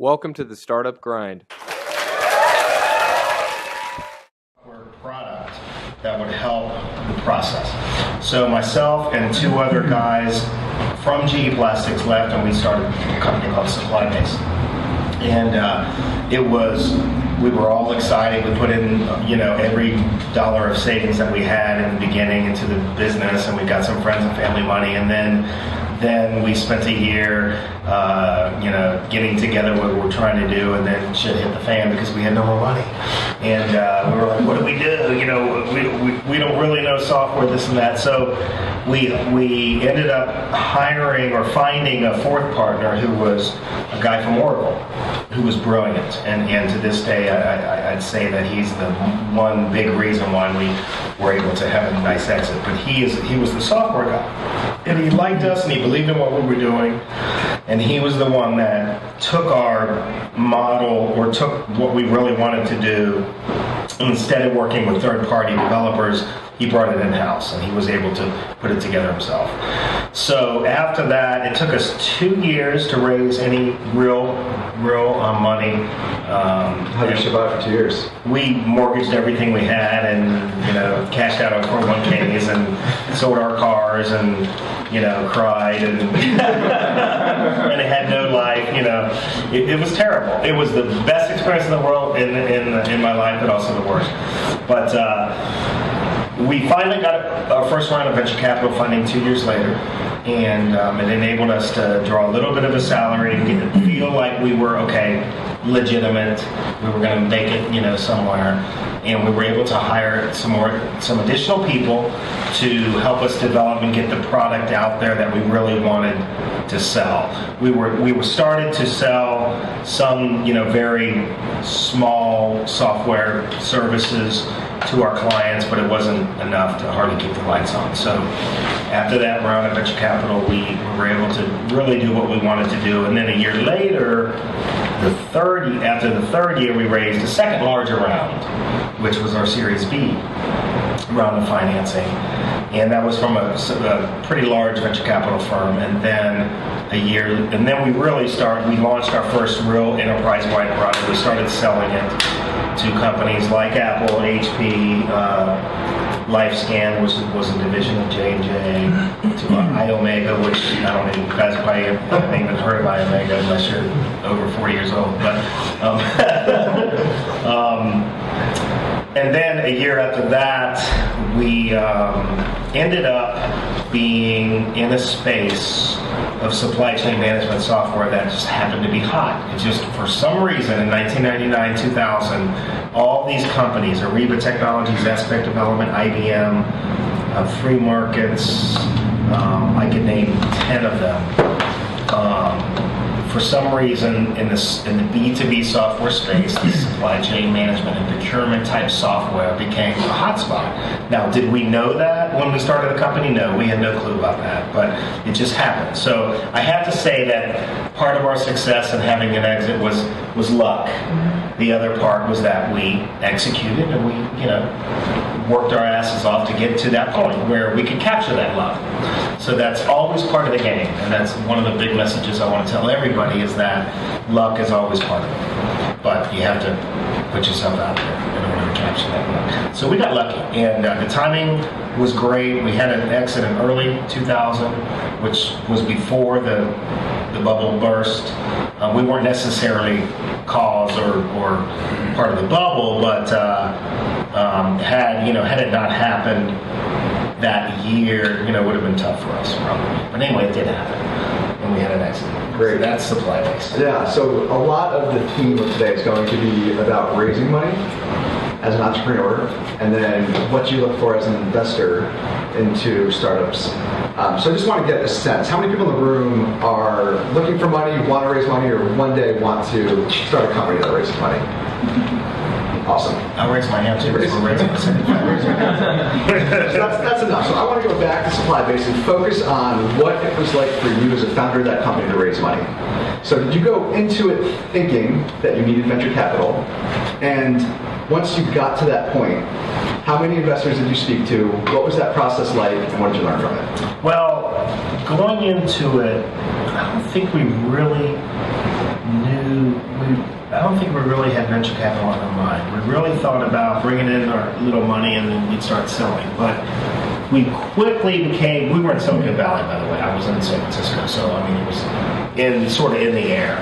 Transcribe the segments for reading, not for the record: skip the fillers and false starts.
Welcome to the Startup Grind. Product that would help the process. So myself and two other guys from GE Plastics left, and we started a company called Supply Base. And we were all excited. We put in, every dollar of savings that we had in the beginning into the business, and we got some friends and family money, and then we spent a year, getting together what we were trying to do, and then shit hit the fan because we had no more money. And we were like, what do we do? We don't really know software, this and that. So we ended up hiring or finding a fourth partner who was a guy from Oracle who was brilliant. And to this day, I'd say that he's the one big reason why we were able to have a nice exit. But he was the software guy. And he liked us, and he believed in what we were doing, and he was the one that took our model, or took what we really wanted to do, and instead of working with third-party developers, he brought it in-house, and he was able to put it together himself. So after that, it took us 2 years to raise any real money. How did you survive for 2 years? We mortgaged everything we had, and cashed out our 401ks, and sold our cars, and cried, and and it had no life. It was terrible. It was the best experience in the world in my life, but also the worst. But we finally got our first round of venture capital funding 2 years later, and it enabled us to draw a little bit of a salary and feel like we were legitimate. We were going to make it, somewhere, and we were able to hire some additional people to help us develop and get the product out there that we really wanted to sell. We were started to sell some, very small software services to our clients, but it wasn't enough to hardly keep the lights on. So after that round of venture capital, we were able to really do what we wanted to do. And then a year later, after the third year, we raised a second larger round, which was our Series B round of financing. And that was from a pretty large venture capital firm. And then we launched our first real enterprise-wide product. We started selling it to companies like Apple, HP, LifeScan, which was a division of J&J, to iOmega, which I don't know, you guys probably haven't even heard of iOmega unless you're over 40 years old. But and then a year after that, we ended up being in a space of supply chain management software that just happened to be hot. It just, for some reason, in 1999, 2000, all these companies, Ariba Technologies, Aspect Development, IBM, Free Markets, I could name 10 of them. For some reason, in the B2B software space, the supply chain management and procurement type software became a hotspot. Now, did we know that when we started the company? No, we had no clue about that, but it just happened. So I have to say that part of our success in having an exit was luck. The other part was that we executed, and we worked our asses off to get to that point where we could capture that luck. So that's always part of the game, and that's one of the big messages I want to tell everybody, is that luck is always part of it. But you have to put yourself out there in order to capture that luck. So we got lucky, and the timing was great. We had an exit in early 2000, which was before the bubble burst. We weren't necessarily cause or part of the bubble, but had it not happened that year, would have been tough for us probably. But anyway, it did happen, and we had an exit. Great. So that's Supply Base. Yeah, so a lot of the theme of today is going to be about raising money as an entrepreneur, and then what you look for as an investor into startups. So I just want to get a sense. How many people in the room are looking for money, want to raise money, or one day want to start a company that raises money? Awesome. I'll raise my hand too. That's enough. So I want to go back to Supply Base and focus on what it was like for you as a founder of that company to raise money. So did you go into it thinking that you needed venture capital? And once you got to that point, how many investors did you speak to? What was that process like, and what did you learn from it? Well, going into it, I don't think we really knew don't think we really had venture capital on our mind. We really thought about bringing in our little money and then we'd start selling. But we quickly became, we were in Silicon Valley, by the way. I was in San Francisco, so I mean, it was sort of in the air.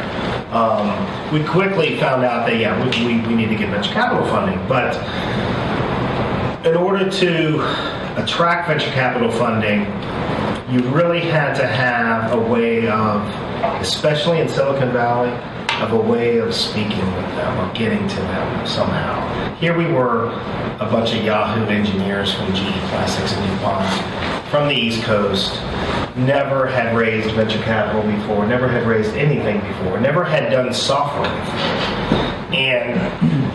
We quickly found out that, yeah, we need to get venture capital funding. But in order to attract venture capital funding, you really had to have a way of, especially in Silicon Valley, of a way of speaking with them or getting to them somehow. Here we were, a bunch of Yahoo engineers from GE Plastics and DuPont from the East Coast, never had raised venture capital before, never had raised anything before, never had done software before. And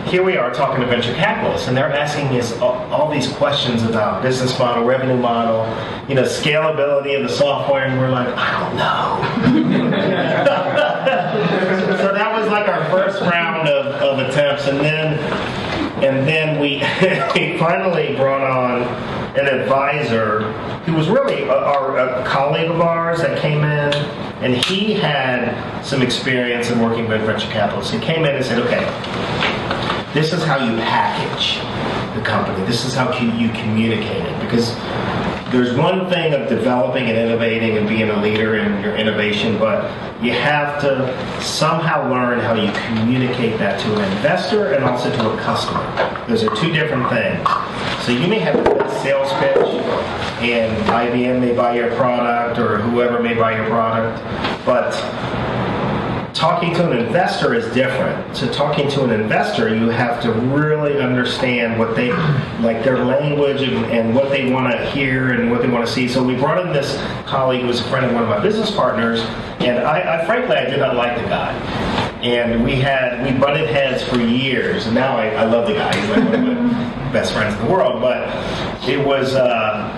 here we are talking to venture capitalists, and they're asking us all these questions about business model, revenue model, scalability of the software, and we're like, I don't know. So that was like our first round of attempts, and then we finally brought on an advisor who was really a colleague of ours that came in, and he had some experience in working with venture capitalists. He came in and said, okay, this is how you package the company. This is how you communicate it. Because there's one thing of developing and innovating and being a leader in your innovation, but you have to somehow learn how you communicate that to an investor and also to a customer. Those are two different things. So you may have the best sales pitch, and IBM may buy your product, or whoever may buy your product, but talking to an investor is different. So talking to an investor, you have to really understand what they, like their language and what they want to hear and what they want to see. So we brought in this colleague who was a friend of one of my business partners, and I frankly, I did not like the guy. And we butted heads for years, and now I love the guy. He's like one of my best friends in the world. But it was, I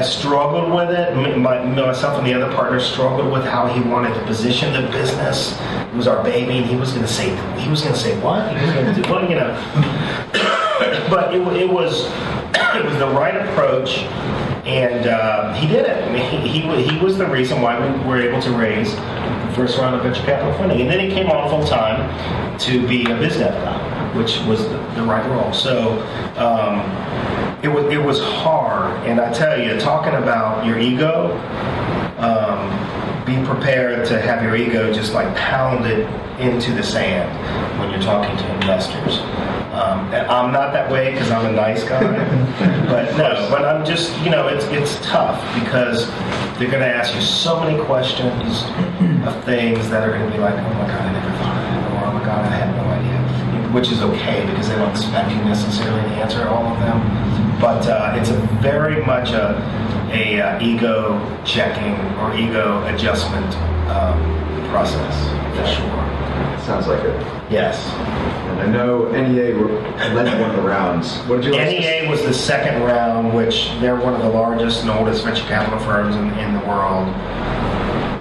struggled with it. Myself and the other partners struggled with how he wanted to position the business. It was our baby, and he was going to say what? He was going to do what? But it was the right approach, and he did it. I mean, he was the reason why we were able to raise the first round of venture capital funding, and then he came on full time to be a biz dev guy, which was the right role. So. It was hard, and I tell you, talking about your ego, be prepared to have your ego just like pounded into the sand when you're talking to investors. I'm not that way because I'm a nice guy, but I'm just, it's tough because they're going to ask you so many questions of things that are going to be like, oh my God, I never thought of that, or oh my God, I had no idea, which is okay because they don't expect you necessarily to answer all of them. But it's very much a ego checking or ego adjustment process, for sure. Sounds like it. Yes. And I know NEA led one of the rounds. What did you like? NEA was the second round, which they're one of the largest and oldest venture capital firms in the world.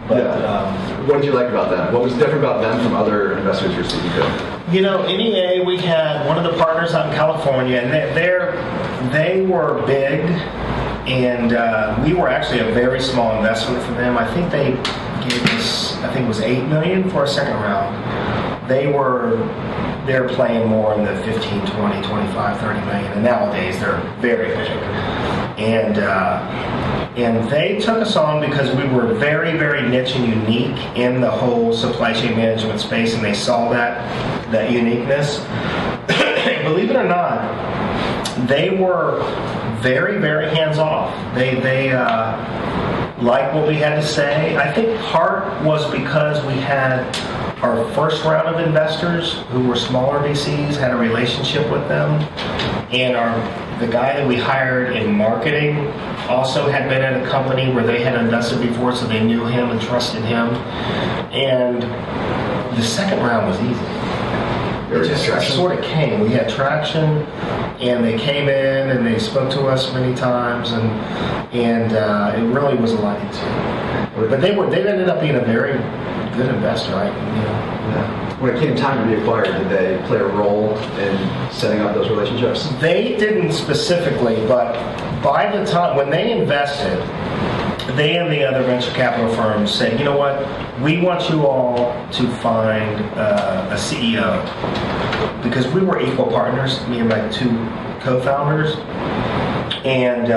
But what did you like about them? What was different about them from other investors you're speaking to? NEA, we had one of the partners out in California, and they were big, and we were actually a very small investment for them. I think they gave us, it was $8 million for a second round. They're playing more in the 15, 20, 25, 30 million, and nowadays they're very big. And they took us on because we were very, very niche and unique in the whole supply chain management space, and they saw that uniqueness. Believe it or not, they were very, very hands-off. They liked what we had to say. I think part was because we had our first round of investors who were smaller VCs, had a relationship with them, and the guy that we hired in marketing also had been at a company where they had invested before, so they knew him and trusted him. And the second round was easy. It just sort of came. We had traction, and they came in and they spoke to us many times, and it really was a lot easier. But they ended up being a very good investor, right? When it came time to be acquired, did they play a role in setting up those relationships? They didn't specifically, but by the time when they invested, they and the other venture capital firms said, you know what, we want you all to find a CEO, because we were equal partners, me and my two co-founders, and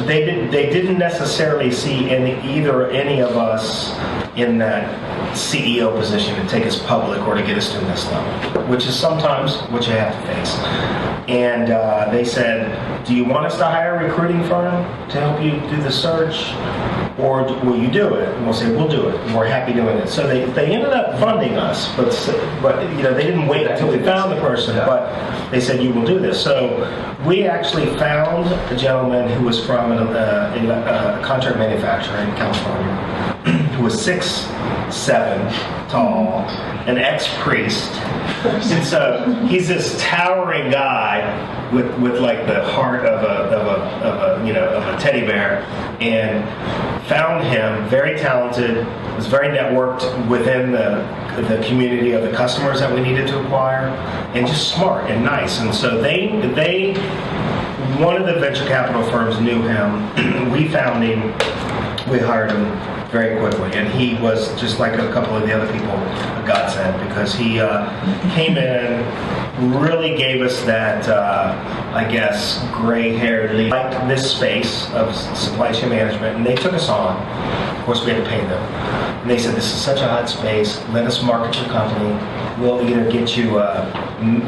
they didn't necessarily see any of us in that CEO position to take us public or to get us to this level, which is sometimes what you have to face. And they said, do you want us to hire a recruiting firm to help you do the search, or will you do it? And we'll say, we'll do it. And we're happy doing it. So they ended up funding us, but they didn't wait until we found the person, but they said, you will do this. So we actually found a gentleman who was from a contract manufacturer in California, who was 6'7" tall, an ex-priest. And so he's this towering guy with like the heart of a teddy bear, and found him very talented, was very networked within the community of the customers that we needed to acquire, and just smart and nice. And so one of the venture capital firms knew him. We found him. We hired him very quickly, and he was, just like a couple of the other people, a godsend, because he came in, really gave us that, gray-haired lead, like this space of supply chain management, and they took us on. Of course, we had to pay them. And they said, this is such a hot space, let us market your company. We'll either get you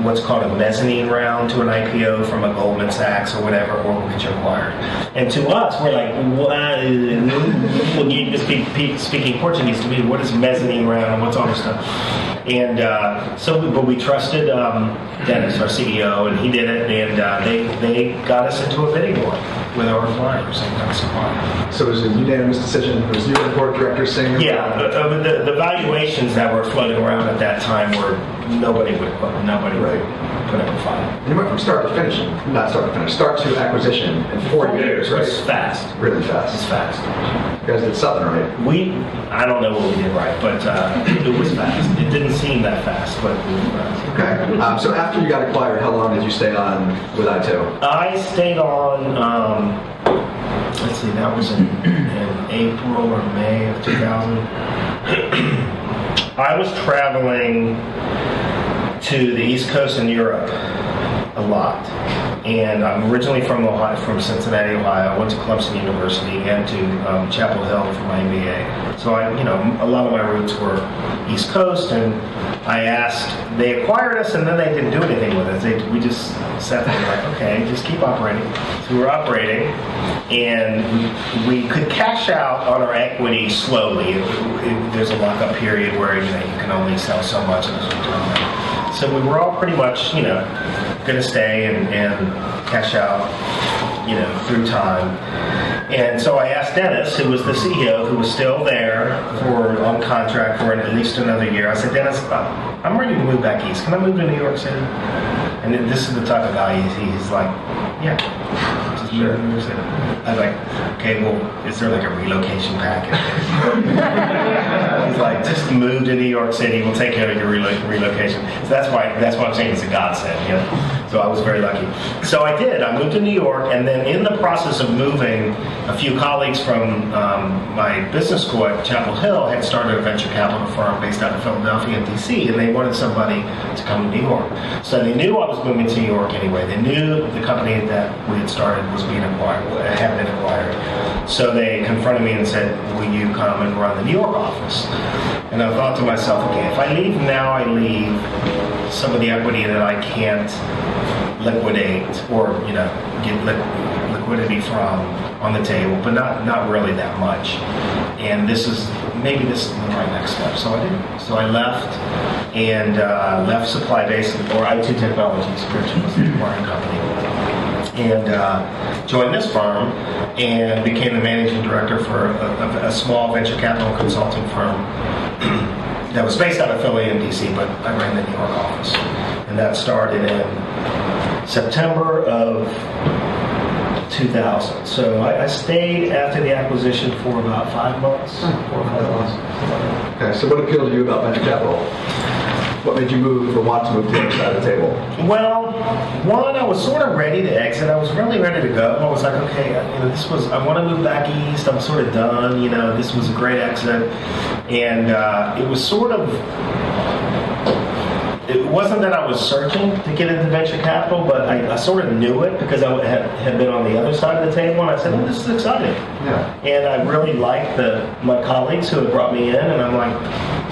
what's called a mezzanine round to an IPO from a Goldman Sachs or whatever, or we'll get you acquired. And to us, we're like, speaking Portuguese to me, what is mezzanine round and what's all this stuff? And but we trusted Dennis, our CEO, and he did it, and they got us into a bidding war with our clients. So it was a unanimous decision. It was you and the board director saying, yeah, the valuations that were floating around at that time were nobody would put up a fight. And you went from start to finish, start to acquisition in 4 years, right? It's fast. Really fast. It's fast. You guys did something right. I don't know what we did right, but it was fast. It didn't seem that fast, but it was fast. Okay. So after you got acquired, how long did you stay on with I2? I stayed on, let's see, that was in April or May of 2000. I was traveling to the East Coast in Europe a lot. And I'm originally from Ohio, from Cincinnati, Ohio. I went to Clemson University and to Chapel Hill for my MBA. So a lot of my roots were East Coast, and I asked, they acquired us and then they didn't do anything with us. We just sat there and like, okay, just keep operating. So we were operating, and we could cash out on our equity slowly. There's a lockup period where you can only sell so much of this return. So we were all pretty much, going to stay and cash out, through time. And so I asked Dennis, who was the CEO, who was still there on contract for at least another year. I said, Dennis, I'm ready to move back east. Can I move to New York City? And this is the type of guy he's like, yeah, just move to New York City. I was like, okay, well, is there like a relocation package? He's like, just move to New York City. We'll take care of your relocation. So that's why I'm saying it's a godsend. So I was very lucky. So I did. I moved to New York, and then in the process of moving, a few colleagues from my business school at Chapel Hill had started a venture capital firm based out of Philadelphia and DC, and they wanted somebody to come to New York. So they knew I was moving to New York anyway. They knew the company that we had started was being acquired, had been acquired. So they confronted me and said, will you come and run the New York office? And I thought to myself, okay, if I leave now, I leave some of the equity that I can't liquidate or get liquidity from on the table, but not really that much. And this is the right next step. So I did. So I left and left Supply Base or IT Technologies, which was the acquiring company, and joined this firm and became the managing director for a small venture capital consulting firm that was based out of Philly and DC, but I ran the New York office. And that started in September of 2000. So I stayed after the acquisition for about 5 months. 4 or 5 months. Okay, so what appealed to you about venture capital? what made you move or want to move to the other side of the table? Well, one, I was sort of ready to exit. I was really ready to go. I was like, okay, I want to move back east. I'm sort of done. This was a great exit. And it was sort of, it wasn't that I was searching to get into venture capital, but I sort of knew it because I had been on the other side of the table, and I said, oh, this is exciting. Yeah. And I really liked my colleagues who had brought me in, and I'm like,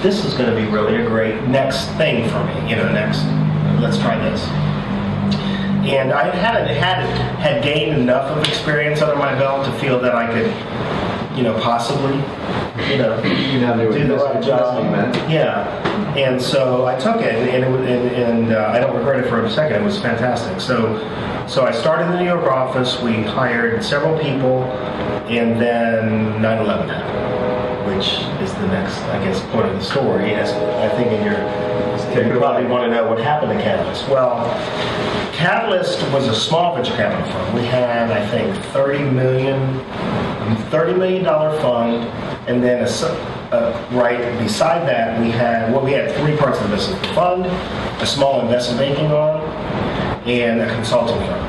this is going to be really a great next thing for me. Let's try this. And I had gained enough of experience under my belt to feel that I could, possibly, You now knew do the right job. Yeah. And so I took it, and I don't regret it for a second. It was fantastic. So I started in the New York office. We hired several people, and then 9/11 happened, which is the next, I guess, point of the story. As I think you probably want to know what happened to Catalyst. Well, Catalyst was a small venture capital fund. We had, I think, $30 million fund, and then right beside that we had three parts of the business: the fund, a small investment banking arm, and a consulting firm.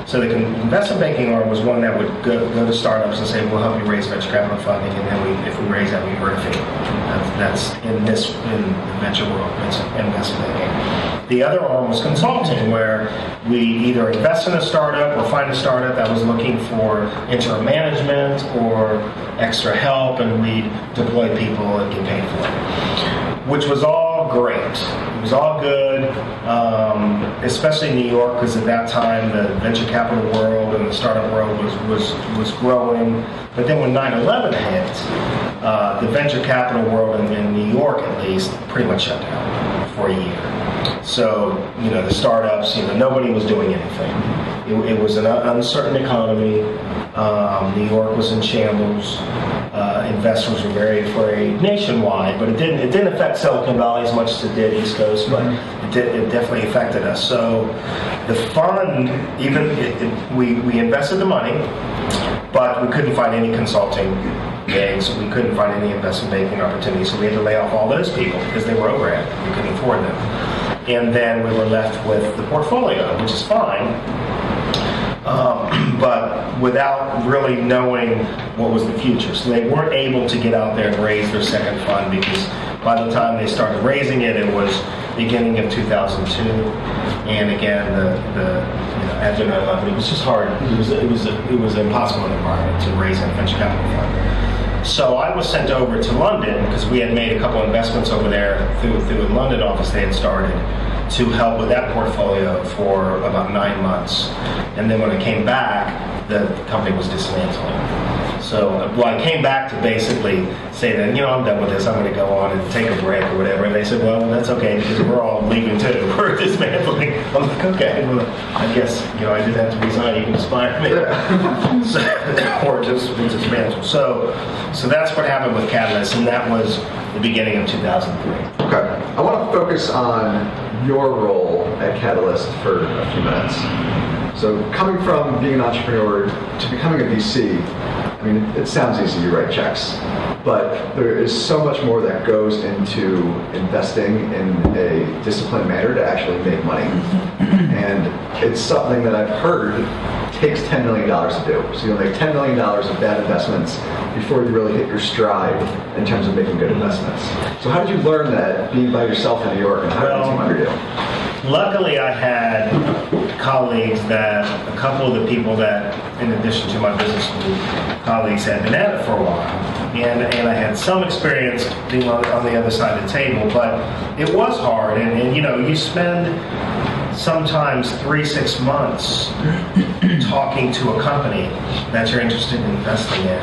So the investment banking arm was one that would go to startups and say, we'll help you raise venture capital funding, and then if we raise that, we earn a fee. That's in the venture world, it's investment banking. The other arm was consulting, where we either invest in a startup or find a startup that was looking for interim management or extra help, and we'd deploy people and get paid for it, which was all great. It was all good, especially in New York, because at that time the venture capital world and the startup world was growing. But then when 9/11 hit, the venture capital world in New York, at least, pretty much shut down for a year. So, the startups, nobody was doing anything. It was an uncertain economy. New York was in shambles. Investors were very afraid nationwide, but it didn't affect Silicon Valley as much as it did East Coast, but it definitely affected us. So the fund, we invested the money, but we couldn't find any consulting gigs. We couldn't find any investment banking opportunities, so we had to lay off all those people because they were overhead. We couldn't afford them. And then we were left with the portfolio, which is fine, but without really knowing what was the future. So they weren't able to get out there and raise their second fund, because by the time they started raising it, it was beginning of 2002. And again, after 9/11, it was just hard. It was an impossible environment to raise a venture capital fund. So I was sent over to London, because we had made a couple investments over there through a London office they had started, to help with that portfolio for about 9 months. And then when I came back, the company was dismantling. So I came back to basically say that, I'm done with this. I'm going to go on and take a break or whatever. And they said, well, that's okay, because we're all leaving too. We're dismantling. I'm like, okay, well, I guess, I didn't have to resign. You can just fire me. Or just dismantle. So that's what happened with Catalyst, and that was the beginning of 2003. Okay. I want to focus on your role at Catalyst for a few minutes. So coming from being an entrepreneur to becoming a VC, it sounds easy, you write checks, but there is so much more that goes into investing in a disciplined manner to actually make money. And it's something that I've heard takes $10 million to do. So you'll make $10 million of bad investments before you really hit your stride in terms of making good investments. So how did you learn that being by yourself in New York, and how did the team under you? Luckily, I had colleagues a couple of the people that, in addition to my business school colleagues, had been at it for a while. And I had some experience being on the other side of the table, but it was hard. And you spend sometimes 3-6 months talking to a company that you're interested in investing in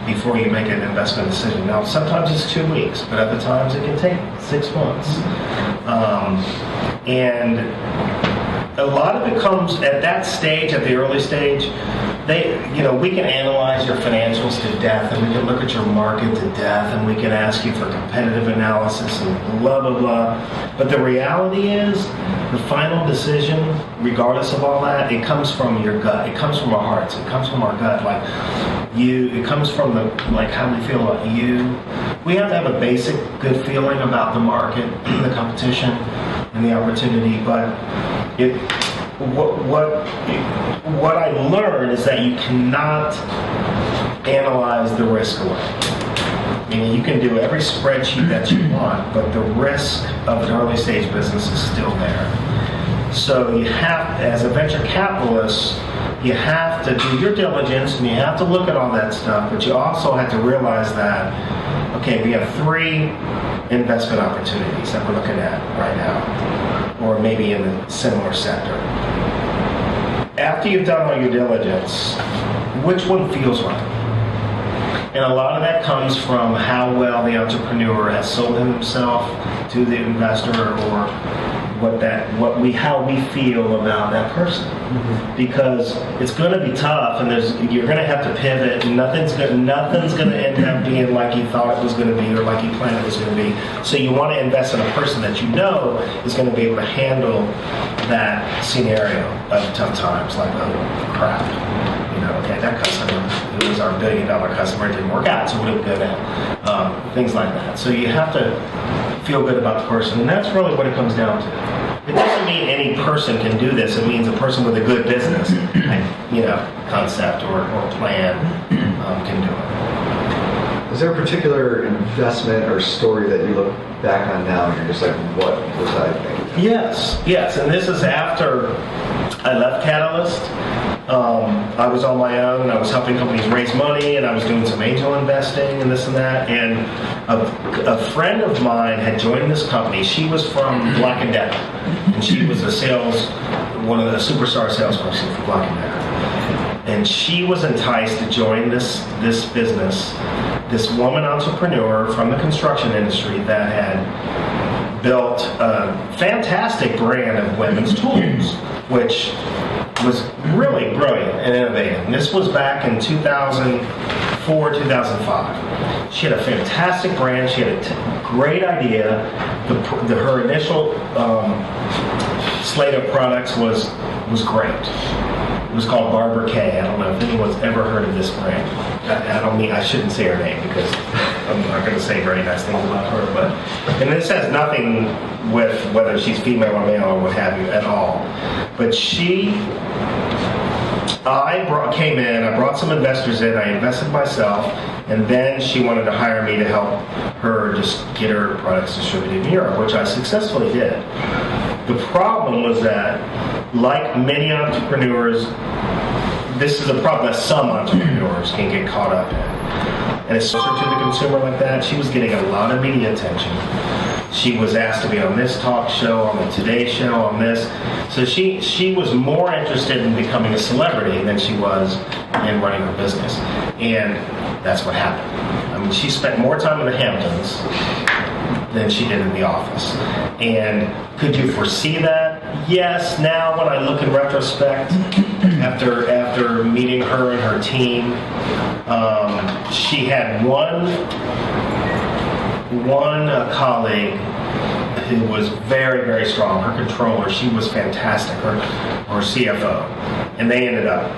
before you make an investment decision. Now, sometimes it's 2 weeks, but other times it can take 6 months. And a lot of it comes at that stage, at the early stage. We can analyze your financials to death, and we can look at your market to death, and we can ask you for competitive analysis and blah, blah, blah. But the reality is, the final decision, regardless of all that, it comes from your gut. It comes from our hearts. It comes from our gut. It comes from how we feel about you, we have to have a basic good feeling about the market, the competition, and the opportunity. But what I learned is that you cannot analyze the risk away. Meaning you can do every spreadsheet that you want, but the risk of an early stage business is still there. So you have, as a venture capitalist, you have to do your diligence and you have to look at all that stuff, but you also have to realize that, okay, we have 3 investment opportunities that we're looking at right now, or maybe in a similar sector. After you've done all your diligence, which one feels right? And a lot of that comes from how well the entrepreneur has sold himself to the investor, or how we feel about that person. Mm-hmm. Because it's going to be tough, and you're going to have to pivot, and nothing's going to end up being like you thought it was going to be or like you planned it was going to be. So you want to invest in a person that you know is going to be able to handle that scenario of tough times, like, oh crap. Okay, that customer, who was our $1 billion customer, didn't work out, so what are we good at? Things like that. So you have to feel good about the person, and that's really what it comes down to. It doesn't mean any person can do this. It means a person with a good business, concept or plan can do it. Is there a particular investment or story that you look back on now and you're just like, what was I thinking? Yes, and this is after I left Catalyst. I was on my own. I was helping companies raise money, and I was doing some angel investing and this and that. And a friend of mine had joined this company. She was from Black & Decker, and she was one of the superstar salesperson for Black & Decker. And she was enticed to join this business. This woman entrepreneur from the construction industry that had built a fantastic brand of women's tools, which was really brilliant and innovative. And this was back in 2004, 2005. She had a fantastic brand. She had a great idea. Her initial slate of products was great. It was called Barbara Kay. I don't know if anyone's ever heard of this brand. I shouldn't say her name because I'm not going to say very nice things about her. And this has nothing with whether she's female or male or what have you at all. But I came in, I brought some investors in, I invested myself, and then she wanted to hire me to help her just get her products distributed in Europe, which I successfully did. The problem was that, like many entrepreneurs, this is a problem that some entrepreneurs can get caught up in. And it's closer to the consumer like that. She was getting a lot of media attention. She was asked to be on this talk show, on the Today Show, on this. So she was more interested in becoming a celebrity than she was in running her business. And that's what happened. I mean, she spent more time in the Hamptons than she did in the office. And could you foresee that? Yes. Now, when I look in retrospect, after meeting her and her team, she had one colleague who was very, very strong. Her controller, she was fantastic. Her CFO, and they ended up,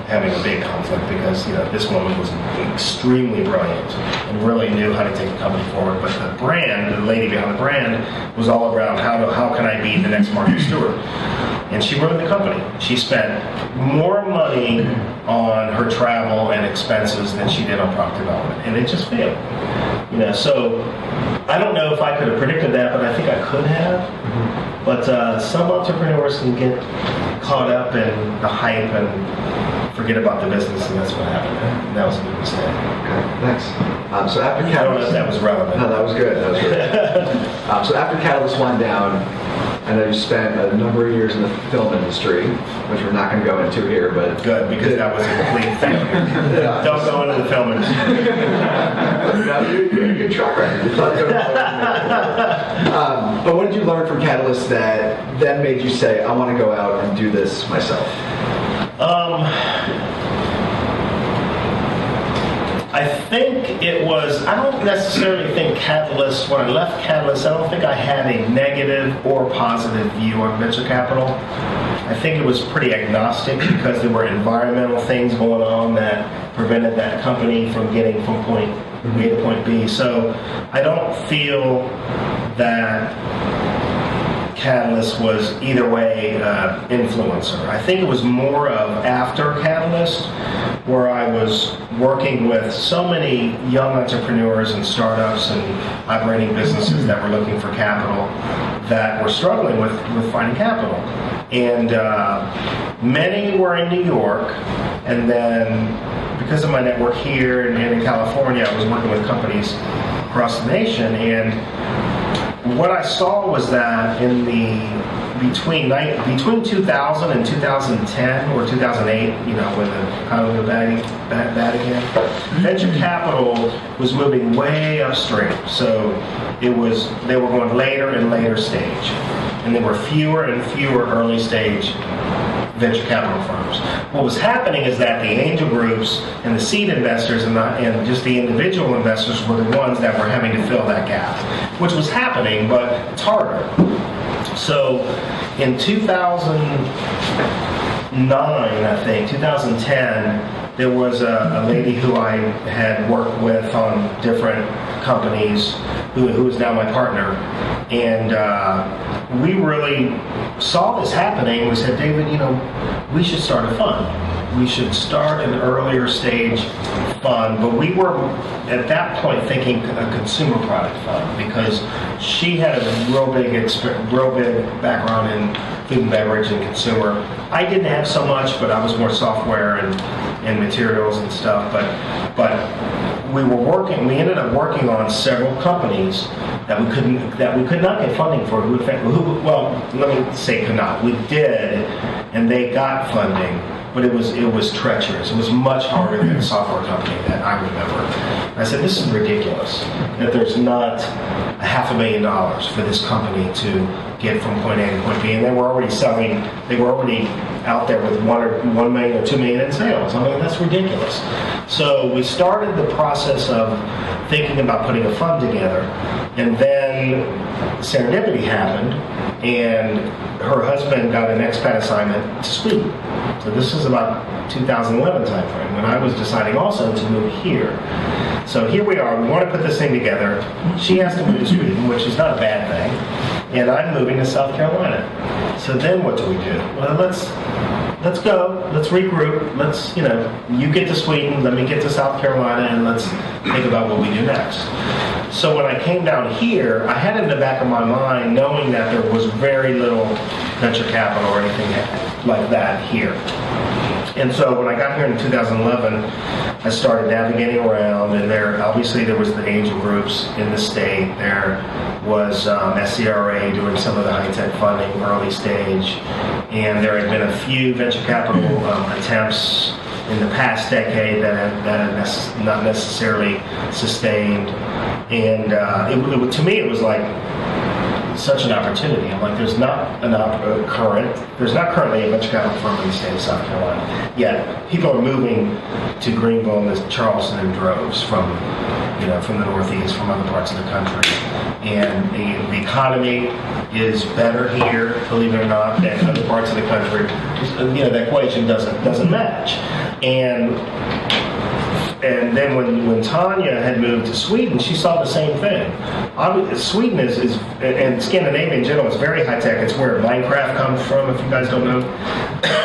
having a big conflict because this woman was extremely brilliant and really knew how to take the company forward. But the brand, the lady behind the brand, was all around how can I be the next Martha Stewart. And she ruined the company. She spent more money on her travel and expenses than she did on product development, and it just failed. So I don't know if I could have predicted that, but I think I could have. Mm-hmm. But some entrepreneurs can get caught up in the hype and forget about the business, and that's what happened there. And that was a big mistake. Okay, thanks. So after Catalyst, I don't know if that was relevant. No, that was good. So after Catalyst wound down, I know you spent a number of years in the film industry, which we're not going to go into here, but good, because that was a complete failure. Don't go into the film industry. No, you're a good track record. But what did you learn from Catalyst that then made you say, I want to go out and do this myself? I I think it was, I don't necessarily think Catalyst, when I left Catalyst, I don't think I had a negative or positive view on venture capital. I think it was pretty agnostic because there were environmental things going on that prevented that company from getting from point A to point B. So I don't feel that Catalyst was either way influencer. I think it was more of after Catalyst, where I was working with so many young entrepreneurs and startups and operating businesses that were looking for capital that were struggling with finding capital. And many were in New York, and then because of my network here and in California, I was working with companies across the nation. And what I saw was that in the between 2000 and 2010 or 2008, when the economy was bad again, venture capital was moving way upstream. So they were going later and later stage, and there were fewer and fewer early stage venture capital firms. What was happening is that the angel groups and the seed investors and just the individual investors were the ones that were having to fill that gap, which was happening, but it's harder. So in 2009, I think, 2010, there was a lady who I had worked with on different companies who is now my partner. And we really saw this happening. We said, David, we should start a fund. We should start an earlier stage fund, but we were at that point thinking a consumer product fund because she had a real big background in food and beverage and consumer. I didn't have so much, but I was more software and materials and stuff. But we ended up working on several companies that we could not get funding for. Well, let me say could not. We did, and they got funding. But it was treacherous. It was much harder than a software company that I remember. And I said, this is ridiculous that there's not $500,000 for this company to get from point A to point B. And they were already out there with $1 million or $2 million in sales. I mean, that's ridiculous. So we started the process of thinking about putting a fund together. And then serendipity happened, and her husband got an expat assignment to Sweden. So this is about 2011 timeframe when I was deciding also to move here. So here we are. We want to put this thing together. She has to move to Sweden, which is not a bad thing, and I'm moving to South Carolina. So then what do we do? Well, let's go. Let's regroup. Let's you get to Sweden, let me get to South Carolina, and let's think about what we do next. So when I came down here, I had in the back of my mind knowing that there was very little venture capital or anything like that here. And so when I got here in 2011, I started navigating around, and there was the angel groups in the state. There was SCRA doing some of the high-tech funding early stage, and there had been a few venture capital attempts in the past decade that have not necessarily sustained. And to me, it was like such an opportunity. I'm like, there's not currently a venture capital firm in the state of South Carolina. Yet people are moving to Greenville and Charleston in droves from the Northeast, from other parts of the country. And the economy is better here, believe it or not, than other parts of the country. The equation doesn't match. And then when Tanya had moved to Sweden, she saw the same thing. Sweden and Scandinavia in general is very high tech. It's where Minecraft comes from, if you guys don't know.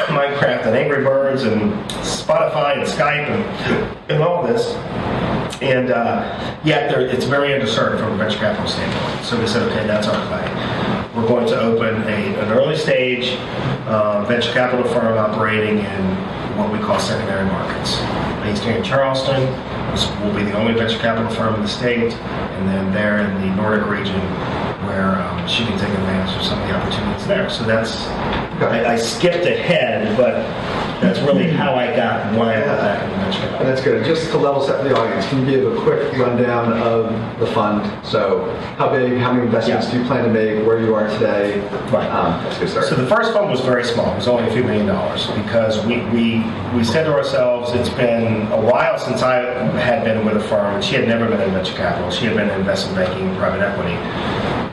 Minecraft and Angry Birds and Spotify and Skype and all this. And yet it's very underserved from a venture capital standpoint. So we said, okay, that's our play. We're going to open an early stage venture capital firm operating in what we call secondary markets. Based here in Charleston, we'll be the only venture capital firm in the state, and then there in the Nordic region where she can take advantage answer some of the opportunities there. So that's, Okay. I skipped ahead, but that's really how I got why I got back in the venture And capital. that's good. And just to level set the audience, can you give a quick rundown of the fund? So how big, how many investments do you plan to make, where you are today? Right. Let's get started. So the first fund was very small. It was only a few $1 million because we said to ourselves, it's been a while since I had been with a firm. She had never been in venture capital. She had been in investment banking and private equity.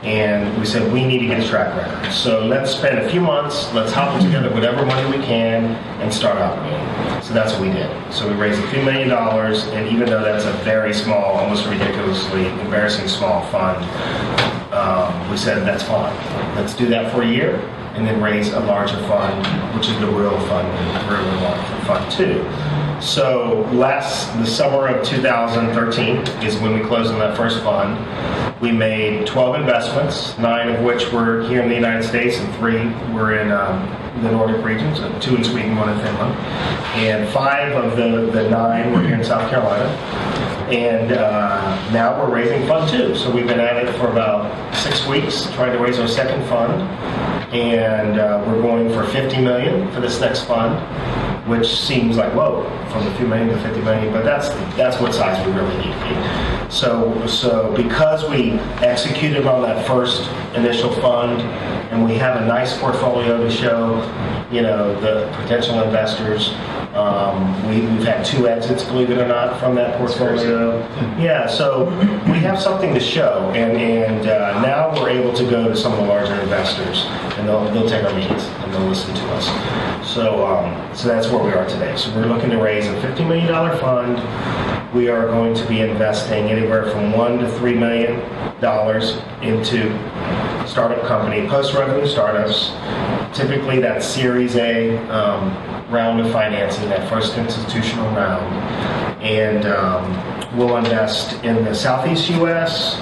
And we said, we need to get a track record. So let's spend a few months, let's hobble together whatever money we can and start operating. So that's what we did. So we raised a few $1 million, and even though that's a very small, almost ridiculously embarrassing small fund, we said, that's fine. Let's do that for a year, and then raise a larger fund, which is the real fund, the real large fund two. So the summer of 2013 is when we closed on that first fund. We made 12 investments, 9 of which were here in the United States and 3 were in the Nordic regions, 2 in Sweden, 1 in Finland. And 5 of the 9 were here in South Carolina. And now we're raising fund 2. So we've been at it for about 6 weeks, trying to raise our second fund. And we're going for $50 million for this next fund, which seems like, whoa, from a few million to 50 million, but that's what size we really need to be. So because we executed on that first initial fund, and we have a nice portfolio to show, the potential investors. We've had 2 exits, believe it or not, from that portfolio. Yeah, so we have something to show, and now we're able to go to some of the larger investors, and they'll take our meetings and they'll listen to us. So that's where we are today. So we're looking to raise a $50 million fund. We are going to be investing anywhere from $1 to $3 million into startup company, post-revenue startups. Typically, that's Series A round of financing, that first institutional round. And we'll invest in the Southeast U.S.,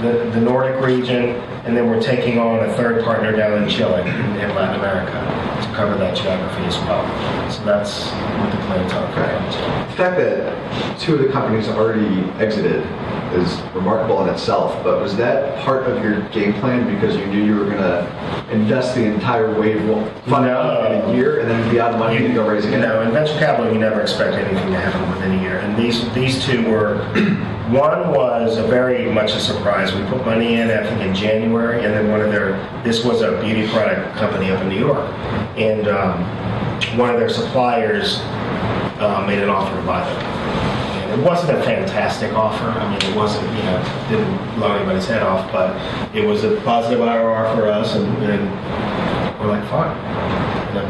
the Nordic region, and then we're taking on a third partner down in Chile in Latin America to cover that geography as well. So that's what the plans are. The fact that 2 of the companies already exited is remarkable in itself, but was that part of your game plan because you knew you were going to invest the entire wave fund in a year and then be out of money to go raise again? No, in venture capital you never expect anything to happen within a year. And these 2 were, one was very much a surprise. We put money in, I think, in January, and then this was a beauty product company up in New York, and one of their suppliers made an offer to buy them. It wasn't a fantastic offer. I mean, it wasn't, didn't blow anybody's head off, but it was a positive IRR for us, and we're like, fine.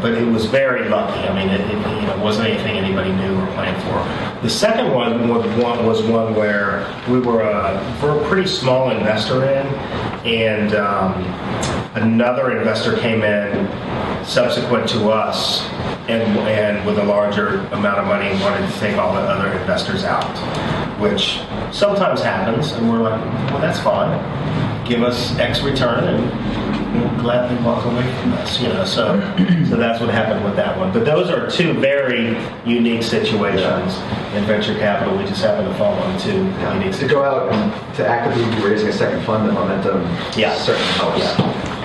But it was very lucky. I mean, it wasn't anything anybody knew or planned for. The second one was one where we're a pretty small investor in, and another investor came in subsequent to us, and with a larger amount of money wanted to take all the other investors out, which sometimes happens, and we're like, well, that's fine. Give us X return, and we'll gladly walk away from this, So that's what happened with that one. But those are 2 very unique situations in venture capital. We just happen to fall on 2 unique situations. To go out and to actively be raising a second fund, the momentum certainly helps.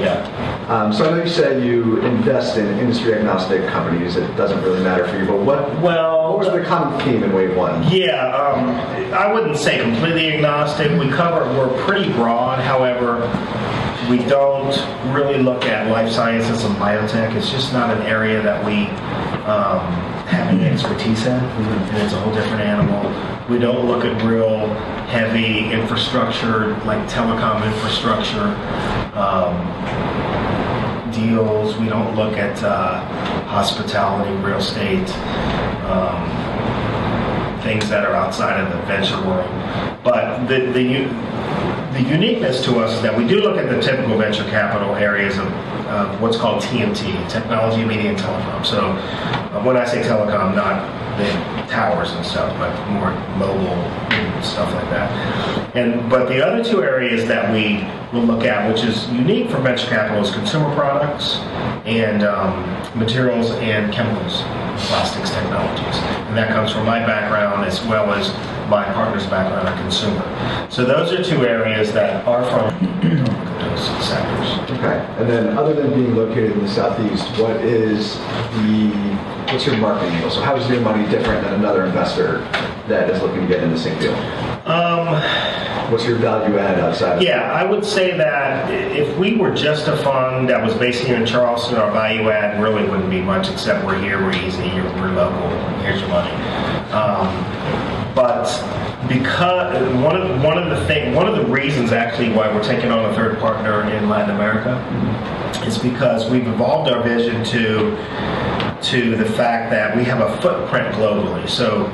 Yeah. So I know you said you invest in industry agnostic companies. It doesn't really matter for you, but what was the common theme in Wave 1? Yeah, I wouldn't say completely agnostic. We're pretty broad. However, we don't really look at life sciences and biotech. It's just not an area that we have any expertise in, and it's a whole different animal. We don't look at real heavy infrastructure, like telecom infrastructure deals. We don't look at hospitality, real estate, things that are outside of the venture world. But the uniqueness to us is that we do look at the typical venture capital areas of what's called TMT, technology, media, and telecom. So when I say telecom, not the towers and stuff, but more mobile and stuff like that. But the other 2 areas that we will look at, which is unique for venture capital, is consumer products and materials and chemicals, plastics technologies. And that comes from my background as well as my partner's background in consumer. So those are 2 areas that are from those sectors. Okay. And then other than being located in the Southeast, what's your marketing angle? So how is your money different than another investor that is looking to get in the same field? What's your value add outside of Yeah, I would say that if we were just a fund that was based here in Charleston, our value add really wouldn't be much, except we're here, we're easy, we're local, here's your money. But because one of the reasons actually why we're taking on a third partner in Latin America is because we've evolved our vision to the fact that we have a footprint globally. So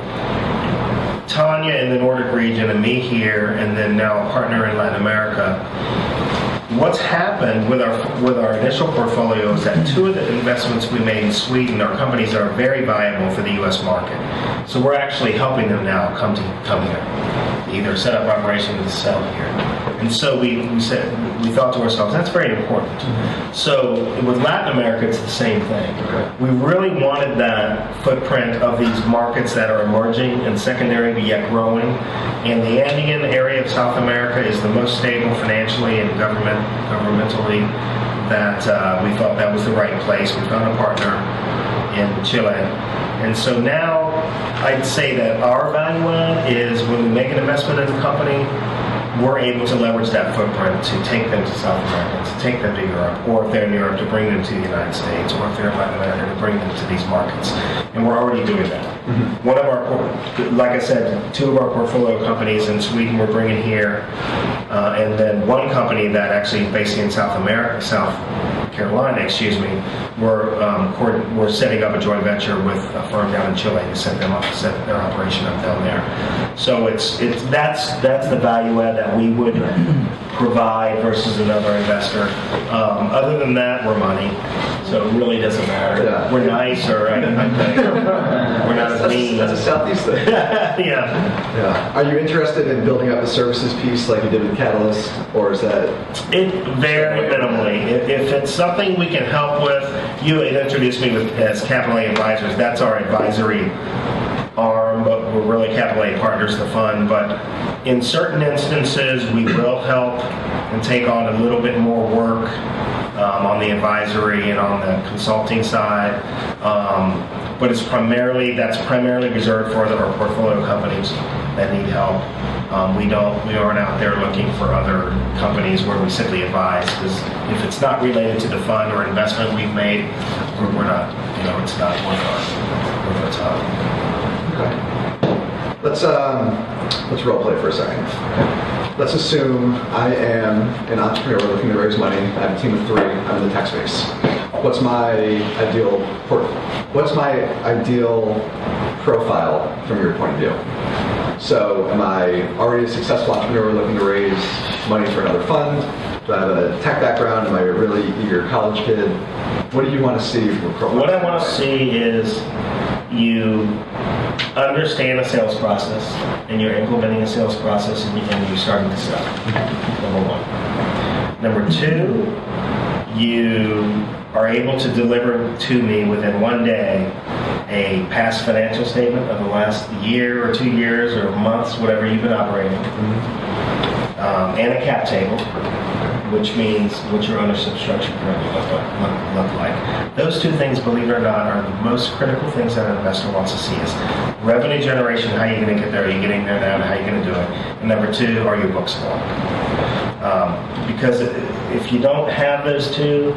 Tanya in the Nordic region and me here, and then now a partner in Latin America. What's happened with our initial portfolio is that two of the investments we made in Sweden are companies that are very viable for the U.S. market. So we're actually helping them now come here, either set up operations and sell here. And so we thought to ourselves, that's very important. So with Latin America, it's the same thing. We really wanted that footprint of these markets that are emerging and secondary but yet growing. And the Andean area of South America is the most stable financially and governmentally, that we thought that was the right place. We found a partner in Chile. And so now I'd say that our value add is when we make an investment in a company, we're able to leverage that footprint to take them to South America, to take them to Europe, or if they're in Europe, to bring them to the United States, or if they're in Latin America, to bring them to these markets. And we're already doing that. One of our, like I said, two of our portfolio companies in Sweden we're bringing here, and then one company that actually is based in South Carolina, we're setting up a joint venture with a firm down in Chile to set their operation up down there. So that's the value add that we would provide versus another investor. Other than that, we're money, so it really doesn't matter. Yeah. We're nice, or I think we're not as mean. That's a Southeast thing. Yeah. Are you interested in building up the services piece like you did with Catalyst, or is that? It very minimally. If it's something we can help with, you had introduced me as Capital A Advisors. That's our advisory arm, but we're really Capital A Partners, the fund. But in certain instances, we will help and take on a little bit more work on the advisory and on the consulting side. But that's primarily reserved for our portfolio companies that need help. We aren't out there looking for other companies where we simply advise, because if it's not related to the fund or investment we've made, we're not, it's not worth our time. Okay. Let's role play for a second. Let's assume I am an entrepreneur looking to raise money. I have a team of 3. I'm in the tech space. What's my ideal profile from your point of view? So am I already a successful entrepreneur looking to raise money for another fund? Do I have a tech background? Am I a really eager college kid? What do you want to see from a profile? What I want to see is you understand a sales process, and you're implementing a sales process, and you're starting to sell. Number 1. Number 2, you are able to deliver to me within 1 day a past financial statement of the last year or 2 years or months, whatever you've been operating, and a cap table, which means what your ownership structure currently look like. Those 2 things, believe it or not, are the most critical things that an investor wants to see: is revenue generation, how are you going to get there, are you getting there now, and how are you going to do it? And number 2, are your books full? Because if you don't have those 2,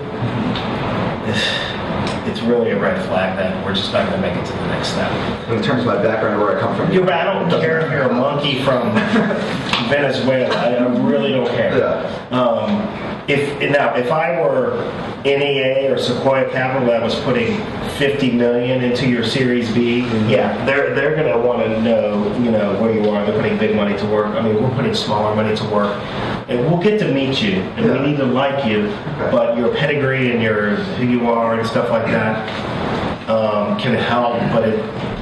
it's really a red flag that we're just not going to make it to the next step. In terms of my background, where I come from, I don't care if you're a monkey from Venezuela. I really don't care. Yeah. If I were NEA or Sequoia Capital that was putting $50 million into your Series B, they're going to want to know, where you are. They're putting big money to work. I mean, we're putting smaller money to work, and we'll get to meet you, and we need to like you. Okay. But your pedigree and who you are and stuff like that can help. But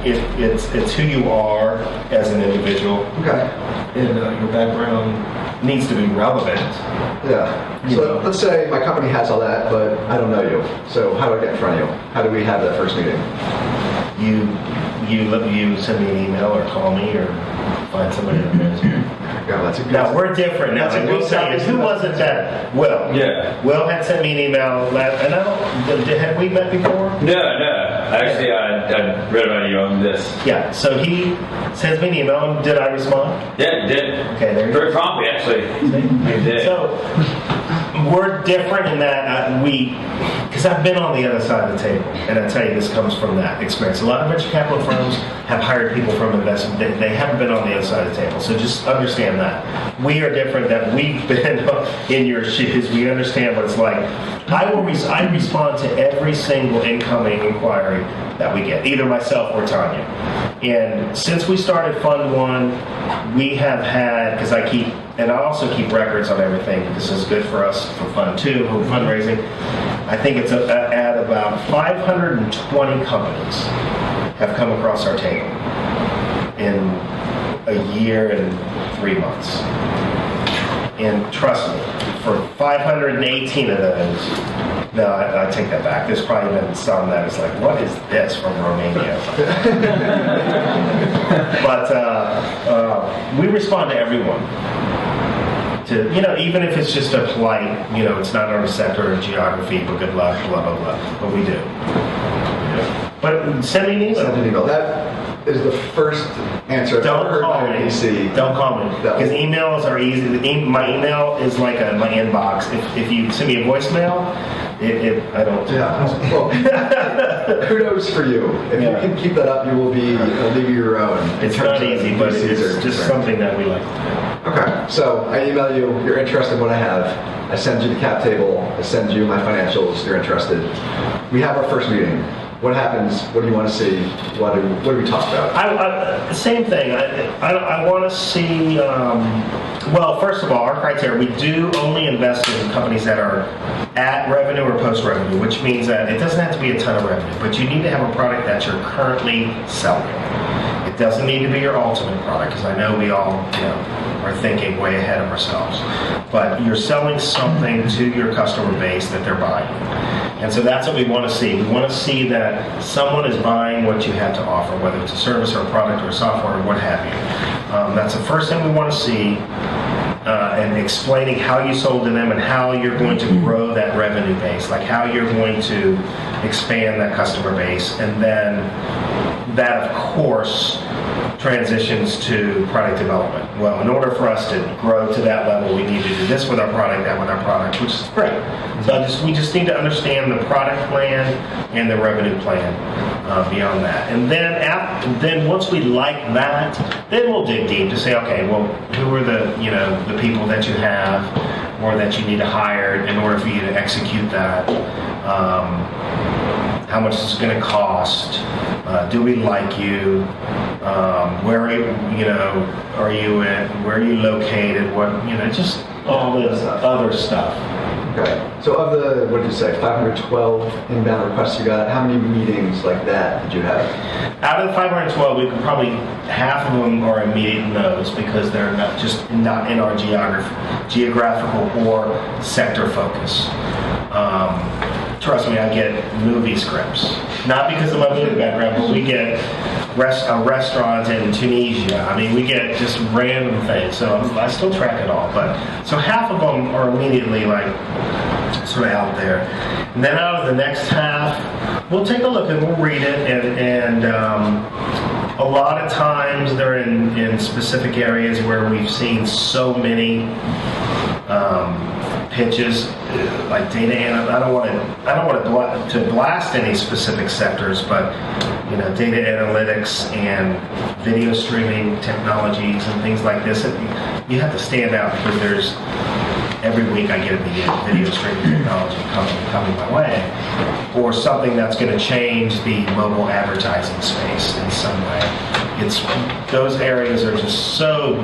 it's who you are as an individual. Okay. And your background needs to be relevant. Yeah. So let's say my company has all that, but I don't know you. So how do I get in front of you? How do we have that first meeting? You send me an email or call me or find somebody that knows you. Yeah, that's a good. Now, we're different now. That's a I good will say, topic. who was it that? Will. Yeah. Will had sent me an email, and I don't, had we met before? No. Actually, I read about you on this. Yeah, so he sends me an email. Did I respond? Yeah, you did. Okay, there you go. Very promptly, actually. You did. So, we're different in that because I've been on the other side of the table, and I tell you, this comes from that experience. A lot of venture capital firms have hired people from investment. They haven't been on the other side of the table, so just understand that. We are different, that we've been in your shoes. We understand what it's like. I respond to every single incoming inquiry that we get, either myself or Tanya. And since we started Fund 1, we have had, because I also keep records on everything. This is good for us for Fund 2, for fundraising. I think it's at about 520 companies have come across our table in a year and 3 months. And trust me, for 518 of those, no, I take that back. There's probably been some that is like, what is this from Romania? But we respond to everyone. Even if it's just a polite, it's not our sector or geography, but good luck, blah, blah, blah. But we do. But send me an email. Send an email. That is the first answer I've ever heard by a VC. Don't call me. Because emails are easy. My email is like my inbox. If you send me a voicemail, I don't. Yeah. Well, kudos for you. If you can keep that up, you will be a league of your own. It's not easy, but it's just something that we like to do. Okay. So I email you. You're interested in what I have. I send you the cap table. I send you my financials. You're interested. We have our first meeting. What happens? What do you want to see? What do we talk about? Same thing. I want to see. Well, first of all, our criteria: we do only invest in companies that are at revenue or post revenue, which means that it doesn't have to be a ton of revenue, but you need to have a product that you're currently selling. It doesn't need to be your ultimate product, because I know we all are thinking way ahead of ourselves. But you're selling something to your customer base that they're buying. And so that's what we want to see. We want to see that someone is buying what you have to offer, whether it's a service or a product or a software or what have you. That's the first thing we want to see, and explaining how you sold to them and how you're going to grow that revenue base, like how you're going to expand that customer base. And then that, of course, transitions to product development. Well, in order for us to grow to that level, we need to do this with our product, that with our product, which is great. So we just need to understand the product plan and the revenue plan beyond that. And then once we like that, then we'll dig deep to say, okay, well, who are the people that you have or that you need to hire in order for you to execute that? How much is it going to cost? Do we like you? Where are you? Are you in? Where are you located? What? Just all this other stuff. Okay. So of the, what did you say, 512 inbound requests you got, how many meetings like that did you have? Out of the 512, we could probably, half of them are immediate no's because they're not in our geographical or sector focus. Trust me, I get movie scripts. Not because of my movie background, but we get a restaurant in Tunisia. I mean, we get just random things. So I still track it all. So half of them are immediately sort of out there. And then out of the next half, we'll take a look and we'll read it. And a lot of times they're in specific areas where we've seen so many pitches, like data analytics. I don't want to blast any specific sectors, but data analytics and video streaming technologies and things like this. You have to stand out because every week I get a video streaming technology coming my way, or something that's going to change the mobile advertising space in some way. Those areas are just so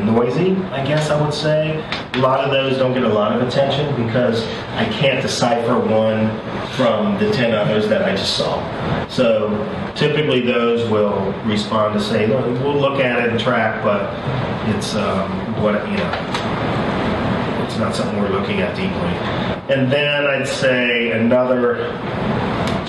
noisy, I guess I would say. A lot of those don't get a lot of attention because I can't decipher one from the 10 others that I just saw. So typically those will respond to say, we'll look at it and track, but it's it's not something we're looking at deeply. And then I'd say another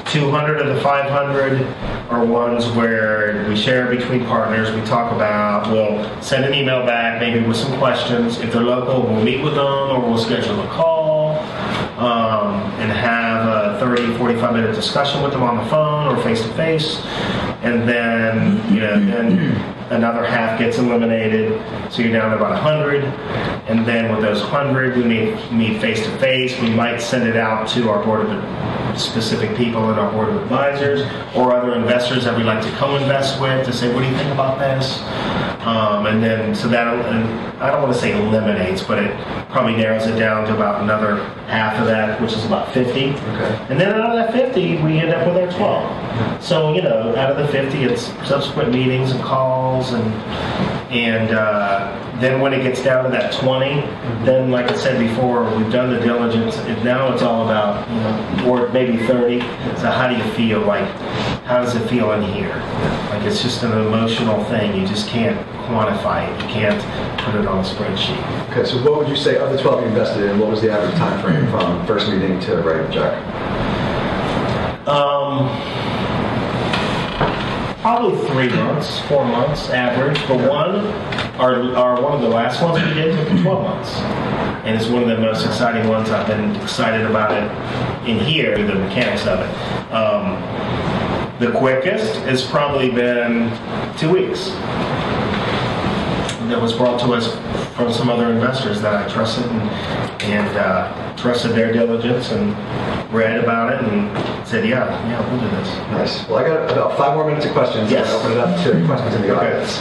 200 of the 500 are ones where we share between partners. We talk about, we'll send an email back, maybe with some questions. If they're local, we'll meet with them, or we'll schedule a call and have a 30, 45-minute discussion with them on the phone or face-to-face. And then, then another half gets eliminated, so you're down to about 100. And then with those 100, we meet face-to-face. We might send it out to our board of specific people in our board of advisors or other investors that we like to co-invest with to say, what do you think about this? And then, so that, and I don't want to say eliminates, but it probably narrows it down to about another half of that, which is about 50. Okay. And then out of that 50, we end up with our 12. So, out of the 50, it's subsequent meetings and calls, and then when it gets down to that 20, then like I said before, we've done the diligence. Now it's all about, or maybe 30. So how do you feel? Like, how does it feel in here? Like, it's just an emotional thing. You just can't quantify it. You can't put it on a spreadsheet. Okay, so what would you say of the 12 you invested in? What was the average time frame from first meeting to writing a check? Probably 3 months, 4 months average. But one of the last ones we did took 12 months. And it's one of the most exciting ones. I've been excited about it in here, the mechanics of it. The quickest has probably been 2 weeks. That was brought to us from some other investors that I trusted and trusted their diligence and read about it and said, yeah, we'll do this. Nice. Well, I got about 5 more minutes of questions. Yes. And I'll open it up to questions in the audience.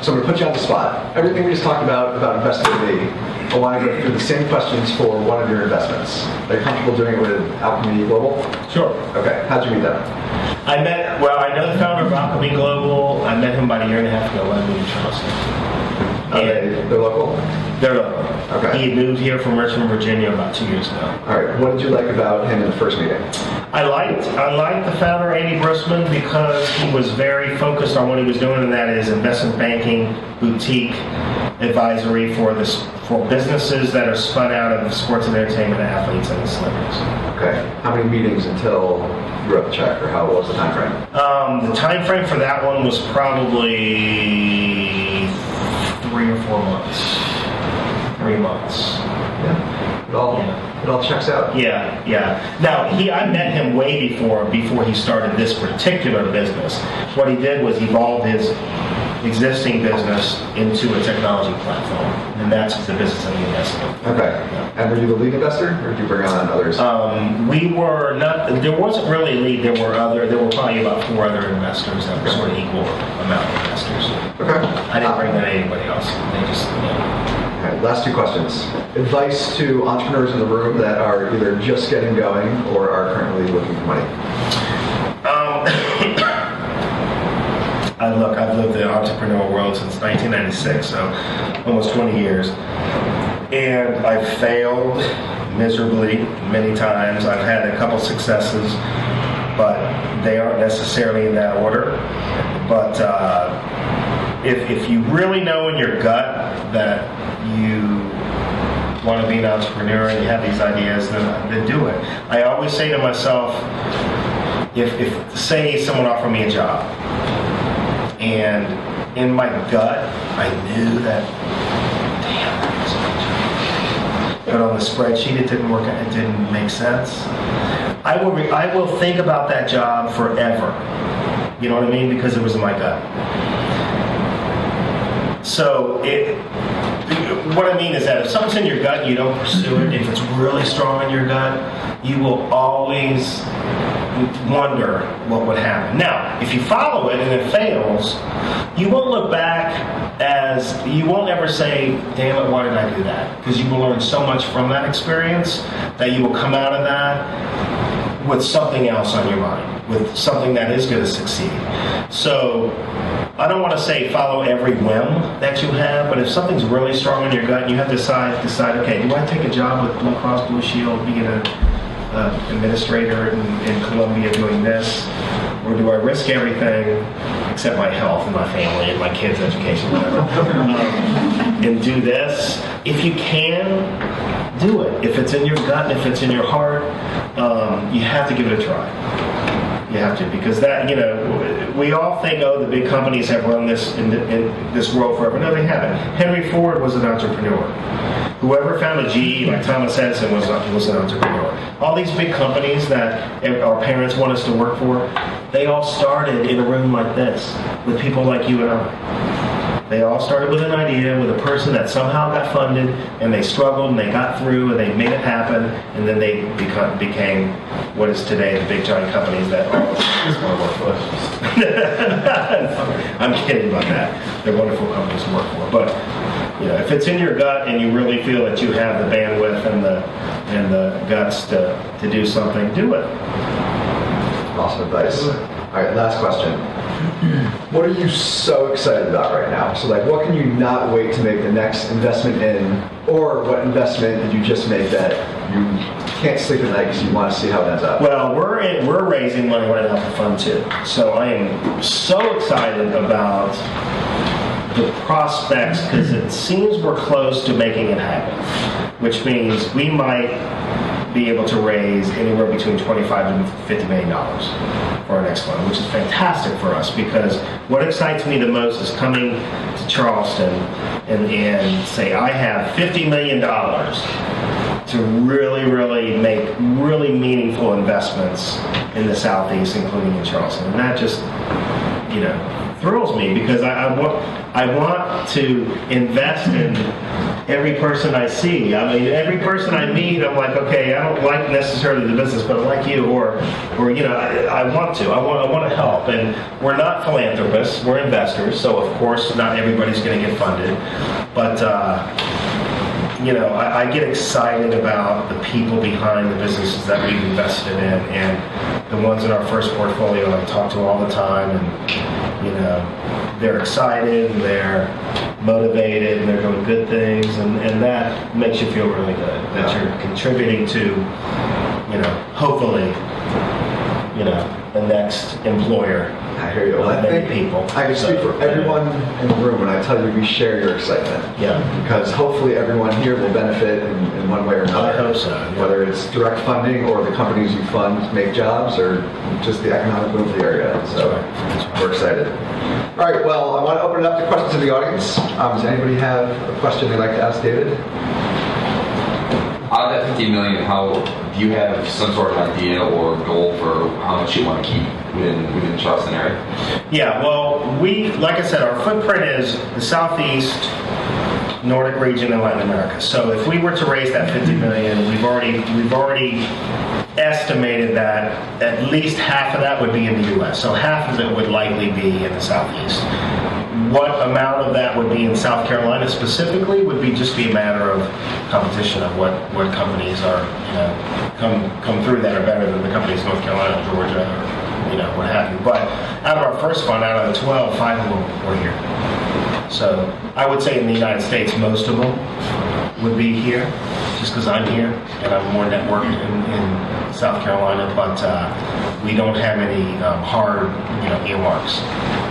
So I'm going to put you on the spot. Everything we just talked about investing, I want to go through the same questions for one of your investments. Are you comfortable doing it with Alchemy Global? Sure. Okay. How'd you meet them? I know the founder of Alchemy Global. I met him about a year and a half ago when I moved to Charleston. They're local? They're local. Okay. He had moved here from Richmond, Virginia about 2 years ago. All right. What did you like about him in the first meeting? I liked the founder, Andy Brusman, because he was very focused on what he was doing, and that is investment banking, boutique advisory for businesses that are spun out of sports and entertainment athletes and celebrities. Okay. How many meetings until you wrote the check, or what was the time frame? The time frame for that one was probably 3 or 4 months. 3 months. Yeah. It all checks out. Yeah. Now, I met him way before he started this particular business. What he did was evolve his existing business into a technology platform, and that's the business that he invested in. Okay. And were you the lead investor, or did you bring on others? We were not. There wasn't really a lead. There were probably about 4 other investors that were sort of equal amount of investors. Okay. I didn't bring in anybody else. They just. Okay, last 2 questions. Advice to entrepreneurs in the room that are either just getting going or are currently looking for money. I've lived the entrepreneurial world since 1996, so almost 20 years. And I've failed miserably many times. I've had a couple successes, but they aren't necessarily in that order. But if you really know in your gut that you want to be an entrepreneur and you have these ideas, then do it. I always say to myself, if say someone offered me a job, and in my gut, I knew that, damn, that was a good job. But on the spreadsheet, it didn't work. It didn't make sense. I will think about that job forever. You know what I mean? Because it was in my gut. So what I mean is that if something's in your gut and you don't pursue it, if it's really strong in your gut, you will always wonder what would happen. Now, if you follow it and it fails, you won't look back you won't ever say, damn it, why did I do that? Because you will learn so much from that experience that you will come out of that with something else on your mind, with something that is going to succeed. So I don't want to say follow every whim that you have, but if something's really strong in your gut, you have to decide, okay, do I take a job with Blue Cross Blue Shield, being a administrator in Columbia doing this, or do I risk everything except my health and my family and my kids' education, whatever, and do this? If you can, do it. If it's in your gut, if it's in your heart, you have to give it a try. You have to, because that, we all think, oh, the big companies have run this in this world forever. No, they haven't. Henry Ford was an entrepreneur. Whoever founded GE, like Thomas Edison, was an entrepreneur. All these big companies that our parents want us to work for, they all started in a room like this with people like you and I. They all started with an idea, with a person that somehow got funded, and they struggled, and they got through, and they made it happen, and then they became what is today the big giant companies that all of us want to work for. I'm kidding about that. They're wonderful companies to work for. But if it's in your gut and you really feel that you have the bandwidth and the guts to do something, do it. Awesome advice. All right, last question. What are you so excited about right now? So what can you not wait to make the next investment in, or what investment did you just make that you can't sleep at night because you want to see how it ends up? Well, we're raising money right now for Fund 2. So I am so excited about the prospects because it seems we're close to making it happen, which means we might be able to raise anywhere between $25 and $50 million for our next fund, which is fantastic for us, because what excites me the most is coming to Charleston and say, I have $50 million to really make really meaningful investments in the Southeast, including in Charleston. And that just, thrills me, because I want to invest in every person I see. I mean, every person I meet, I'm like, okay, I don't like necessarily the business, but I like you, or I want to. I want to help. And we're not philanthropists, we're investors, so of course not everybody's going to get funded. But I get excited about the people behind the businesses that we've invested in, and the ones in our first portfolio I talk to all the time, and they're excited, and they're motivated, and they're doing good things, and that makes you feel really good that you're contributing to, hopefully, the next employer. I hear you. Well, I think people. I can speak for everyone in the room when I tell you we share your excitement. Yeah. Because hopefully everyone here will benefit in one way or another. I hope so. Yeah. Whether it's direct funding or the companies you fund make jobs, or just the economic boom for the area. So we're excited. All right. Well, I want to open it up to questions in the audience. Does anybody have a question they'd like to ask David? Out of that $50 million, how do you have some sort of idea or goal for how much you want to keep within the Charleston area? Yeah, well, like I said, our footprint is the Southeast, Nordic region, and Latin America. So if we were to raise that $50 million, we've already estimated that at least half of that would be in the U.S. So half of it would likely be in the Southeast. What amount of that would be in South Carolina specifically would just be a matter of competition of what companies are come through that are better than the companies in North Carolina, Georgia, or what have you. But out of our first fund, out of the 12, 5 of them were here. So I would say in the United States, most of them would be here, just because I'm here and I'm more networked in South Carolina. But we don't have any hard earmarks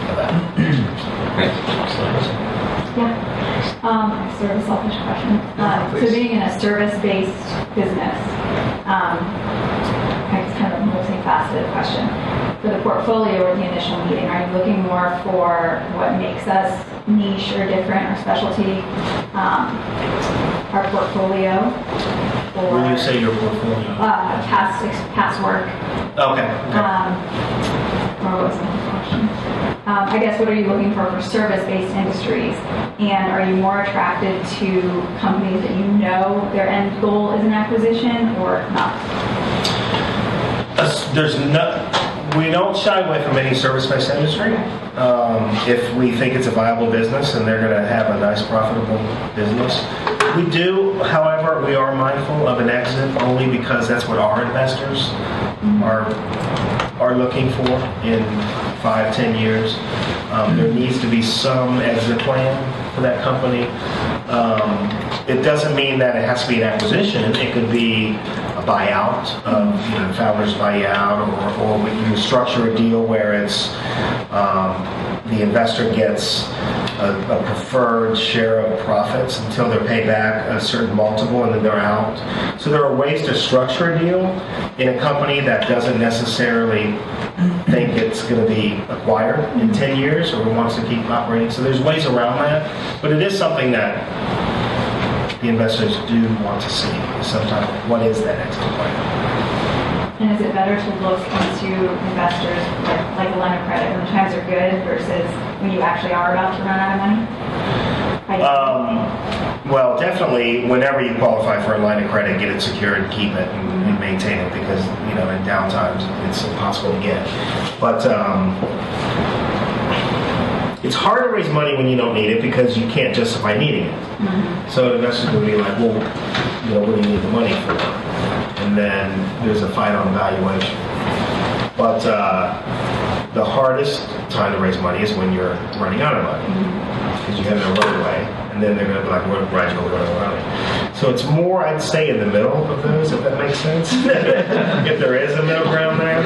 for that. Yeah. Sort of a selfish question. So being in a service-based business, it's kind of a multifaceted question. For the portfolio or the initial meeting, are you looking more for what makes us niche or different or specialty, our portfolio? Or, When you say your portfolio? Past work. Okay. Or what was the question? I guess, what are you looking for service-based industries? And are you more attracted to companies that their end goal is an acquisition or not? We don't shy away from any service-based industry. If we think it's a viable business and they're going to have a nice, profitable business. We do, however, we are mindful of an exit only because that's what our investors are looking for in 5-10 years. There needs to be some exit plan for that company. It doesn't mean that it has to be an acquisition. It could be a buyout, founders buy out, or we can structure a deal where it's the investor gets a preferred share of profits until they're paid back a certain multiple and then they're out. So there are ways to structure a deal in a company that doesn't necessarily think it's going to be acquired in 10 years or wants to keep operating. So there's ways around that, but it is something that the investors do want to see sometimes. What is that exit plan? And is it better to look into investors like a line of credit when times are good versus when you actually are about to run out of money? Well, definitely, whenever you qualify for a line of credit, get it secured and keep it and maintain it because, in downtimes, it's impossible to get. But it's hard to raise money when you don't need it because you can't justify needing it. So investors will be like, well, what do you need the money for? And then there's a fight on valuation. But the hardest time to raise money is when you're running out of money because you have no runway, and then they're going to be like, "What gradual runway?" So it's more, I'd say, in the middle of those, if that makes sense. If there is a middle ground there,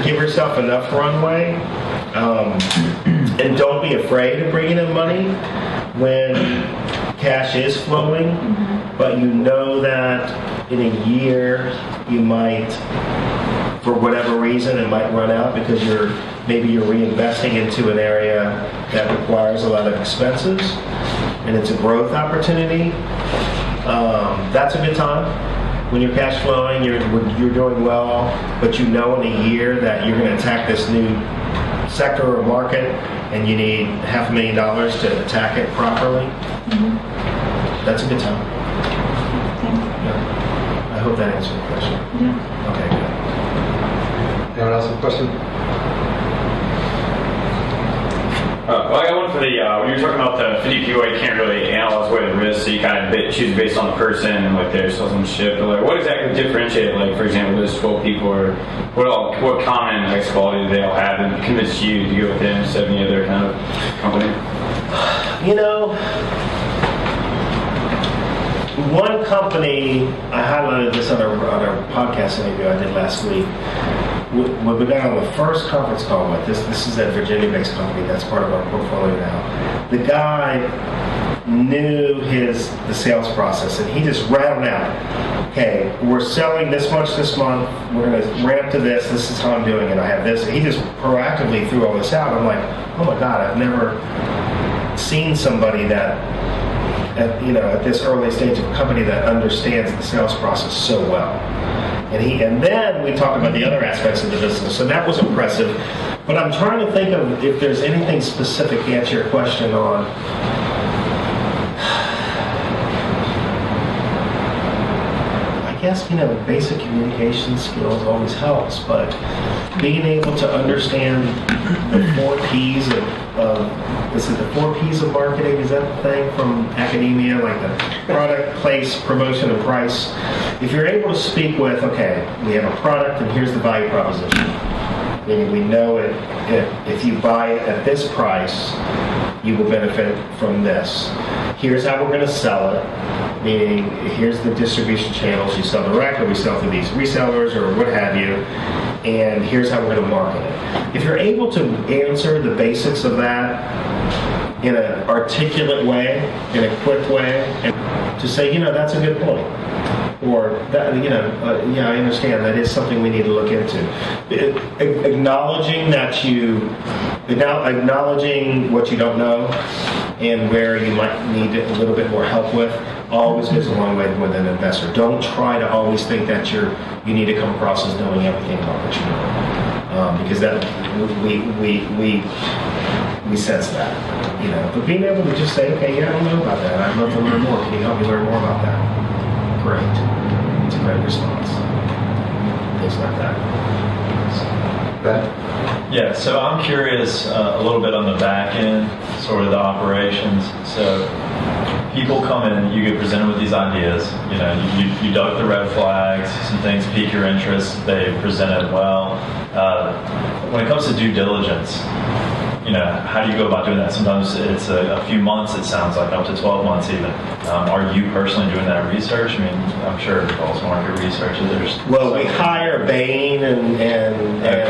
give yourself enough runway, and don't be afraid of bringing in money when cash is flowing, but you know that in a year you might, for whatever reason, it might run out because maybe you're reinvesting into an area that requires a lot of expenses and it's a growth opportunity. That's a good time when you're cash flowing, you're doing well, but in a year that you're going to attack this new sector or market and you need $500,000 to attack it properly. That's a good time. Yeah. I hope that answered the question. Yeah. Okay, good. Anyone else have a question? Well, I got one for the, when you were talking about the 50 people, you can't really analyze away the risk, so you kind of choose based on the person and their salesmanship. But what exactly differentiated, for example, those 12 people, or what common quality do they all have and convince you to go with them instead of any other kind of company? One company, I highlighted this on our podcast interview I did last week. When we got on the first conference call with this is a Virginia-based company that's part of our portfolio now. The guy knew the sales process, and he just rattled out, okay, we're selling this much this month, we're going to ramp to this is how I'm doing it, I have this. And he just proactively threw all this out. I'm like, oh my God, I've never seen somebody that, at this early stage of a company that understands the sales process so well. And then we talked about the other aspects of the business, so that was impressive. But I'm trying to think of if there's anything specific to answer your question on. I guess, basic communication skills always helps, but being able to understand the 4 Ps is it the 4 Ps of marketing? Is that the thing from academia, like the product, place, promotion, and price? If you're able to speak with, okay, we have a product and here's the value proposition. Meaning we know if you buy it at this price, you will benefit from this. Here's how we're going to sell it. Meaning, here's the distribution channels. You sell direct, or we sell through these resellers, or what have you. And here's how we're going to market it. If you're able to answer the basics of that in an articulate way, in a quick way, and to say, that's a good point. Or that, yeah, I understand that is something we need to look into. Acknowledging what you don't know and where you might need a little bit more help with always goes a long way with an investor. Don't try to always think that you need to come across as knowing everything about what you know, because that we sense that, But being able to just say, okay, yeah, I don't know about that. I'd love to learn more. Can you help me learn more about that? Great. It's a great response. Things like that. Ben? Yeah, so I'm curious a little bit on the back end, sort of the operations. So people come in, you get presented with these ideas, you duck the red flags, some things pique your interest, they present it well. When it comes to due diligence, how do you go about doing that? Sometimes it's a few months, it sounds like, up to 12 months even. Are you personally doing that research? I mean, I'm sure it involves market research. Well, we hire Bain and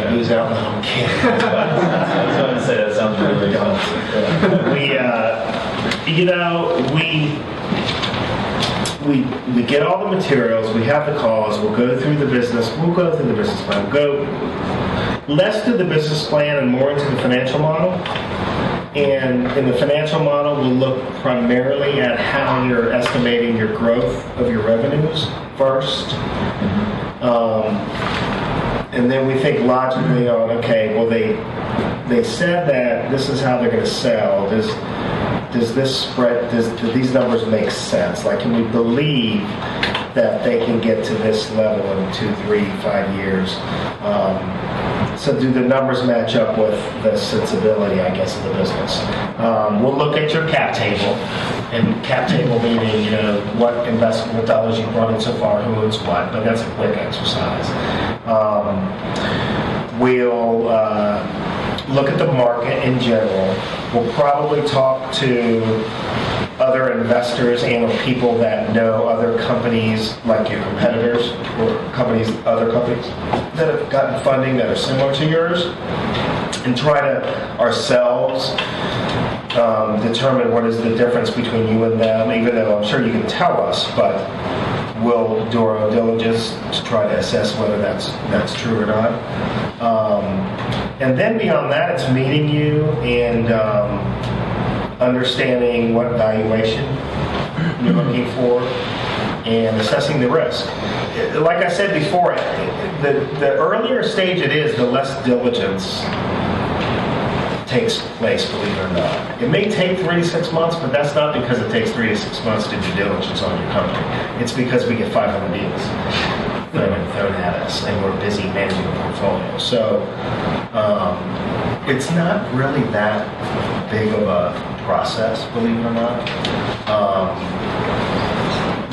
who's out now? I was going to say that sounds really We get all the materials, we have the calls, we'll go through the business plan, go less to the business plan and more into the financial model. And in the financial model, we'll look primarily at how you're estimating your growth of your revenues first. And then we think logically on, okay, well, they said that this is how they're going to sell. Does this spread, do these numbers make sense? Like, can we believe that they can get to this level in 2, 3, 5 years? So do the numbers match up with the sensibility, I guess, of the business? We'll look at your cap table, and cap table meaning, what investment dollars you've brought in so far, who owns what, but that's a quick exercise. We'll look at the market in general. We'll probably talk to other investors and or people that know other companies like your competitors or other companies that have gotten funding that are similar to yours, and try to ourselves determine what is the difference between you and them, even though I'm sure you can tell us, but we'll do our own diligence to try to assess whether that's true or not. And then beyond that, it's meeting you and understanding what valuation you're looking for and assessing the risk. Like I said before, the earlier stage it is, the less diligence takes place, believe it or not. It may take 3 to 6 months, but that's not because it takes 3 to 6 months to do diligence on your company. It's because we get 500 deals thrown at us, and we're busy managing the portfolio. So it's not really that big of a process, believe it or not.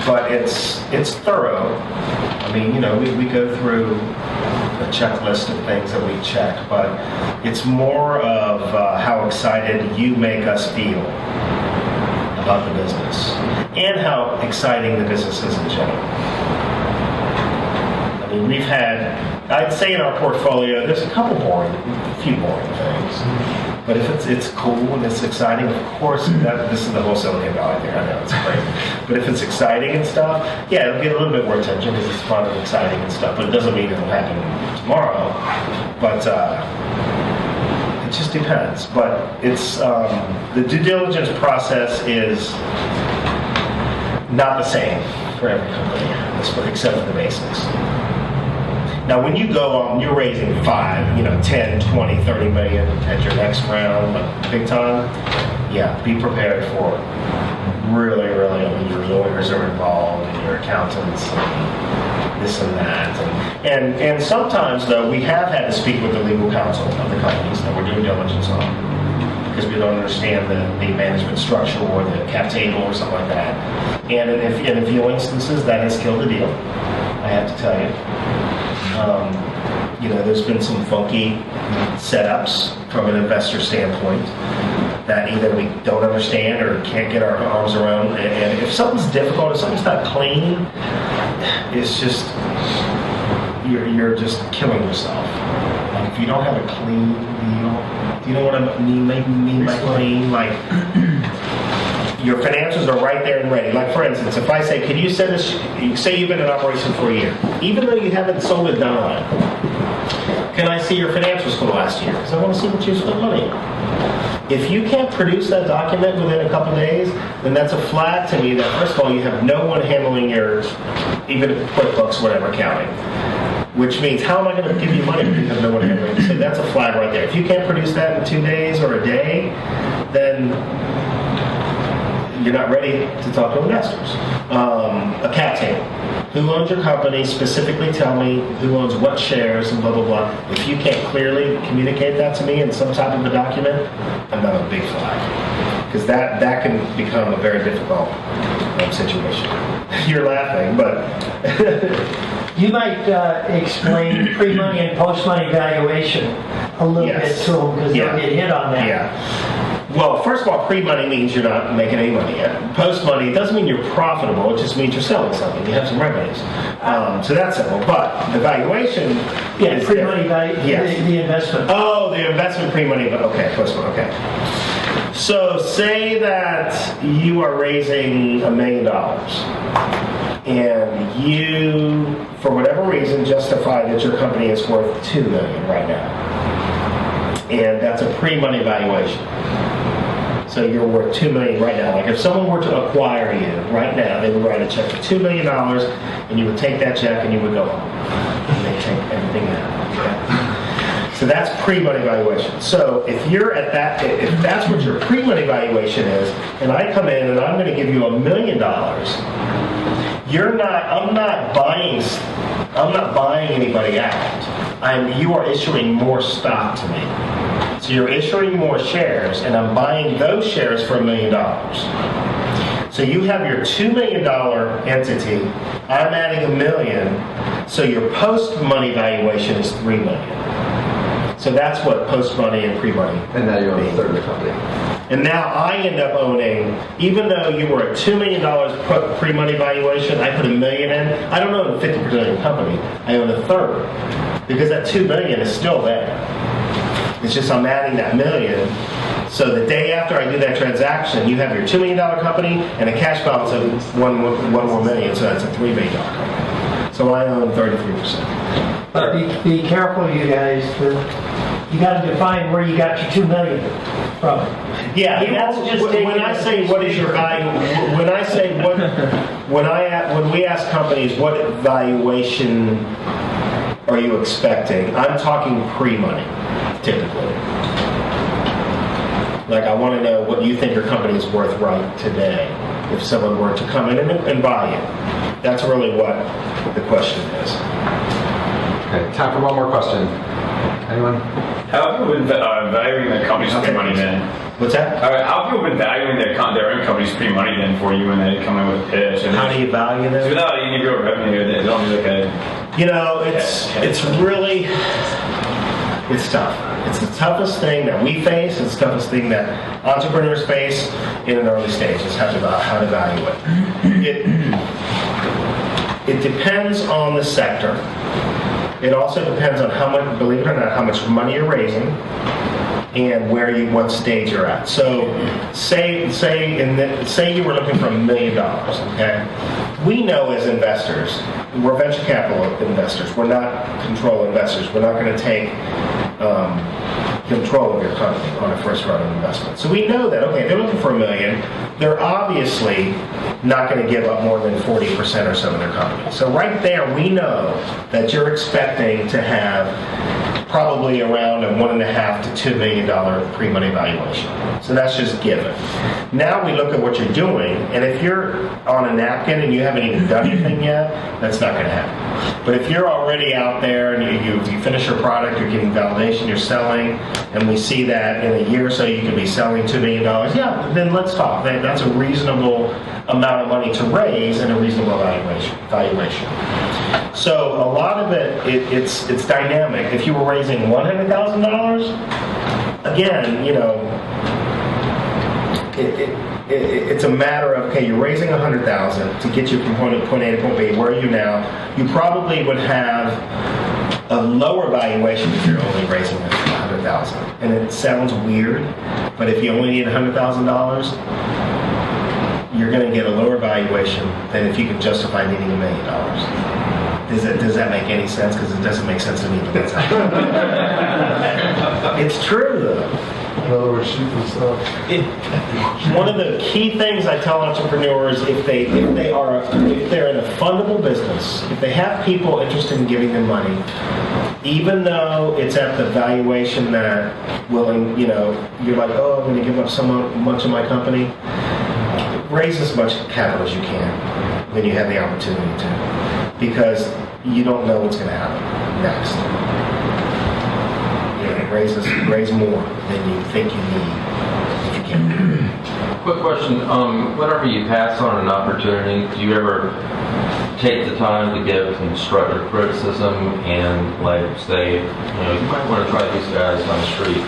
But it's thorough. I mean, we go through a checklist of things that we check, but it's more of how excited you make us feel about the business and how exciting the business is in general. I mean, we've had, I'd say in our portfolio, there's a few boring things. But if it's cool and it's exciting, of course, this is the whole Silicon Valley thing, I know, it's crazy. But if it's exciting and stuff, yeah, it'll get a little bit more attention because it's fun and exciting and stuff, but it doesn't mean it'll happen tomorrow. But it just depends. But it's, the due diligence process is not the same for every company, except for the basics. Now, when you go on, you're raising 5, 10, 20, 30 million at your next round, like big time, yeah, be prepared for it. Really, your lawyers are involved and your accountants and this and that. And sometimes, though, we have had to speak with the legal counsel of the companies that we're doing diligence on because we don't understand the management structure or the cap table or something like that. And in a few instances, that has killed the deal, I have to tell you. There's been some funky setups from an investor standpoint that either we don't understand or can't get our arms around. And if something's difficult, if something's not clean, it's just, you're just killing yourself. Like, if you don't have a clean deal, do you know what I mean by clean? Like, your financials are right there and ready. Like, for instance, if I say, could you send us, say you've been in operation for a year, even though you haven't sold a dime, can I see your financials for the last year? Because I want to see what you spent money on. If you can't produce that document within a couple days, then that's a flag to me that, first of all, you have no one handling your, even QuickBooks, whatever, accounting. Which means, how am I going to give you money if you have no one handling it? So that's a flag right there. If you can't produce that in 2 days or a day, then you're not ready to talk to investors. A cap table. Who owns your company? Specifically tell me who owns what shares and blah, blah, blah. If you can't clearly communicate that to me in some type of a document, I'm not a big flag. Because that can become a very difficult situation. You're laughing, but... You might explain pre-money and post-money valuation. a little Yes. bit to them because Yeah. they'll get hit on that. Yeah. Well, first of all, pre-money means you're not making any money yet. Post-money doesn't mean you're profitable. It just means you're selling something. You have some revenues. So that's simple. But the valuation is Pre-money different. value, Yes. the investment. Oh, the investment pre-money. Okay, post-money. Okay. So say that you are raising $1 million. And you, for whatever reason, justify that your company is worth $2 million right now. And that's a pre-money valuation. So you're worth $2 million right now. Like if someone were to acquire you right now, they would write a check for $2 million, and you would take that check and you would go home. And they take everything out. Okay? So that's pre-money valuation. So if you're at that, if that's what your pre-money valuation is, and I come in and I'm going to give you $1 million, I'm not buying anybody out. You are issuing more stock to me. So you're issuing more shares, and I'm buying those shares for $1 million. So you have your $2 million entity. I'm adding $1 million. So your post-money valuation is $3 million. So that's what post-money and pre-money. And now you own a third of the company. And now I end up owning, even though you were at $2 million pre-money valuation, I put $1 million in. I don't own 50% of the company. I own a third because that $2 million is still there. It's just I'm adding that $1 million. So the day after I do that transaction, you have your $2 million company and a cash balance of one more million. So that's a $3 million company. So I own 33%. But be careful, you guys. You got to define where you got your $2 million from. Yeah, You that's won't just when take I it say as what is your value. When I say what, when we ask companies what valuation are you expecting, I'm talking pre-money, typically. Like I want to know what you think your company is worth right today. If someone were to come in and buy it, that's really what the question is. Okay, time for one more question. Anyone? How have people been valuing their companies pre-money then? What's that? How have people been valuing their own companies pre-money then for you when they come in with a pitch? And How do you value them? without any of your revenue, they don't do like a... You know, it's really, it's tough. It's the toughest thing that we face. It's the toughest thing that entrepreneurs face in an early stage is how to value it. It depends on the sector. It also depends on how much, believe it or not, how much money you're raising and what stage you're at. So, say you were looking for $1 million. Okay, we know as investors, we're venture capital investors. We're not control investors. We're not going to take control of your company on a first round of investment. So we know that, okay, they're looking for $1 million. They're obviously not going to give up more than 40% or so of their company. So right there, we know that you're expecting to have probably around a $1.5 to $2 million pre-money valuation. So that's just given. Now we look at what you're doing, and if you're on a napkin and you haven't even done anything yet, that's not going to happen. But if you're already out there and you finish your product, you're getting validation, you're selling, and we see that in a year or so you could be selling $2 million, yeah, then let's talk. That's a reasonable amount of money to raise and a reasonable valuation. So a lot of it's dynamic. If you were raising $100,000, again, you know, it's a matter of, okay, you're raising $100,000 to get you from point A to point B. Where are you now? You probably would have a lower valuation if you're only raising $100,000. And it sounds weird, but if you only need $100,000, you're going to get a lower valuation than if you could justify needing $1 million. Does that make any sense? Because it doesn't make sense to me. But that's it's true, though. In other words, shoot for stuff. One of the key things I tell entrepreneurs, if they're in a fundable business, if they have people interested in giving them money, even though it's at the valuation that you're like, oh, I'm going to give up so much of my company, raise as much capital as you can when you have the opportunity to, because you don't know what's going to happen next. Raise more than you think you need if you can. Quick question. Whenever you pass on an opportunity, do you ever take the time to give constructive criticism and like say, you might want to try these guys on the street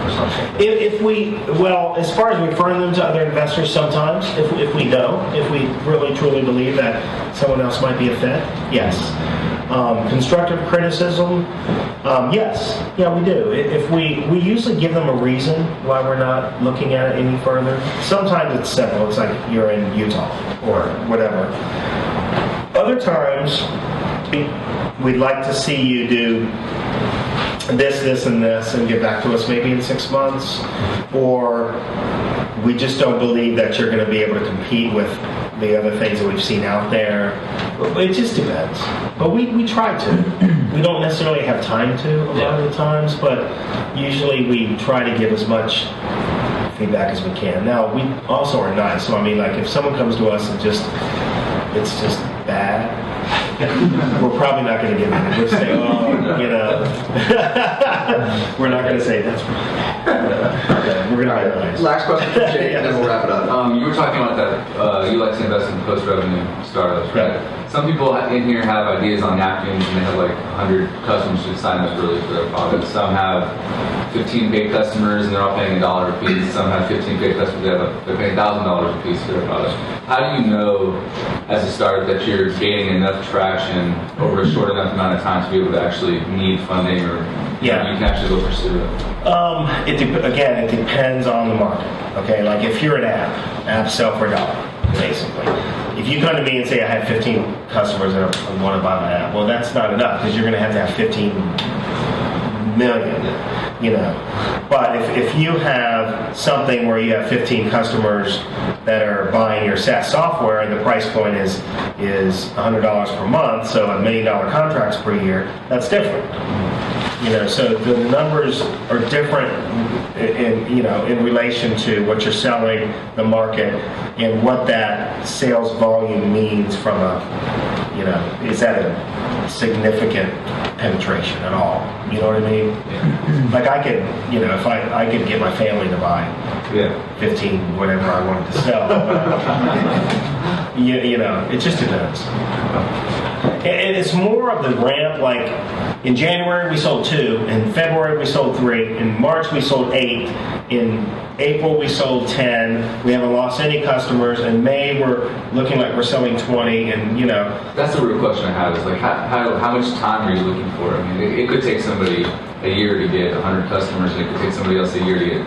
or something? Well, as far as referring them to other investors, sometimes if we really truly believe that someone else might be a fit, yes. Constructive criticism, yes, yeah, we do. If we usually give them a reason why we're not looking at it any further. Sometimes it's simple. It's like you're in Utah or whatever. Other times, we'd like to see you do this, and this, and get back to us maybe in 6 months, or we just don't believe that you're going to be able to compete with the other things that we've seen out there. It just depends. But we try to. We don't necessarily have time to a lot of the times, but usually we try to give as much feedback as we can. Now, we also are nice. So, I mean, like if someone comes to us and it's just bad, we're probably not going to give it. We'll say, we're not going to say that's right. We're going to be nice. Last question from Jake, and then we'll wrap it up. You were talking about that you like to invest in post-revenue startups, right? Some people in here have ideas on napkins and they have like 100 customers who sign up really for their product. Some have 15 paid customers and they're all paying $1 a piece. Some have 15 paid customers, they're paying $1,000 a piece for their product. How do you know as a startup that you're gaining enough traction over a short enough amount of time to be able to actually need funding or you can actually go pursue it? It depends on the market. Okay, like if you're an app sell for $1, basically. If you come to me and say I have 15 customers that want to buy my app, well, that's not enough because you're going to have 15 million. But if you have something where you have 15 customers that are buying your SaaS software and the price point is $100 per month, so $1 million contracts per year, that's different. So the numbers are different in relation to what you're selling, the market, and what that sales volume means from is that a significant penetration at all? You know what I mean? Like I could, if I could get my family to buy 15 whatever I wanted to sell, it just depends. And it's more of the ramp, like in January we sold 2, in February we sold 3, in March we sold 8, in April we sold 10, we haven't lost any customers, in May we're looking like we're selling 20, and That's the real question I have is like how much time are you looking for? I mean, it could take somebody a year to get 100 customers, and it could take somebody else a year to get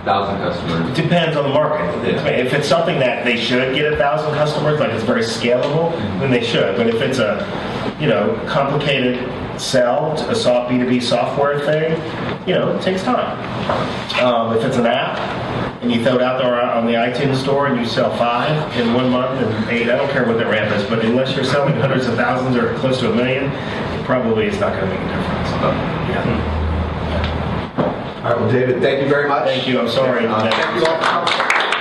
1,000 customers. It depends on the market. If it's something that they should get 1,000 customers, like it's very scalable, then they should. But if it's a complicated sell, a soft B2B software thing, it takes time. If it's an app and you throw it out there on the iTunes store and you sell 5 in 1 month and 8, I don't care what the ramp is, but unless you're selling hundreds of thousands or close to 1 million, it probably is not going to make a difference. All right, well, David, thank you very much. Thank you. I'm sorry. Thank you all for coming.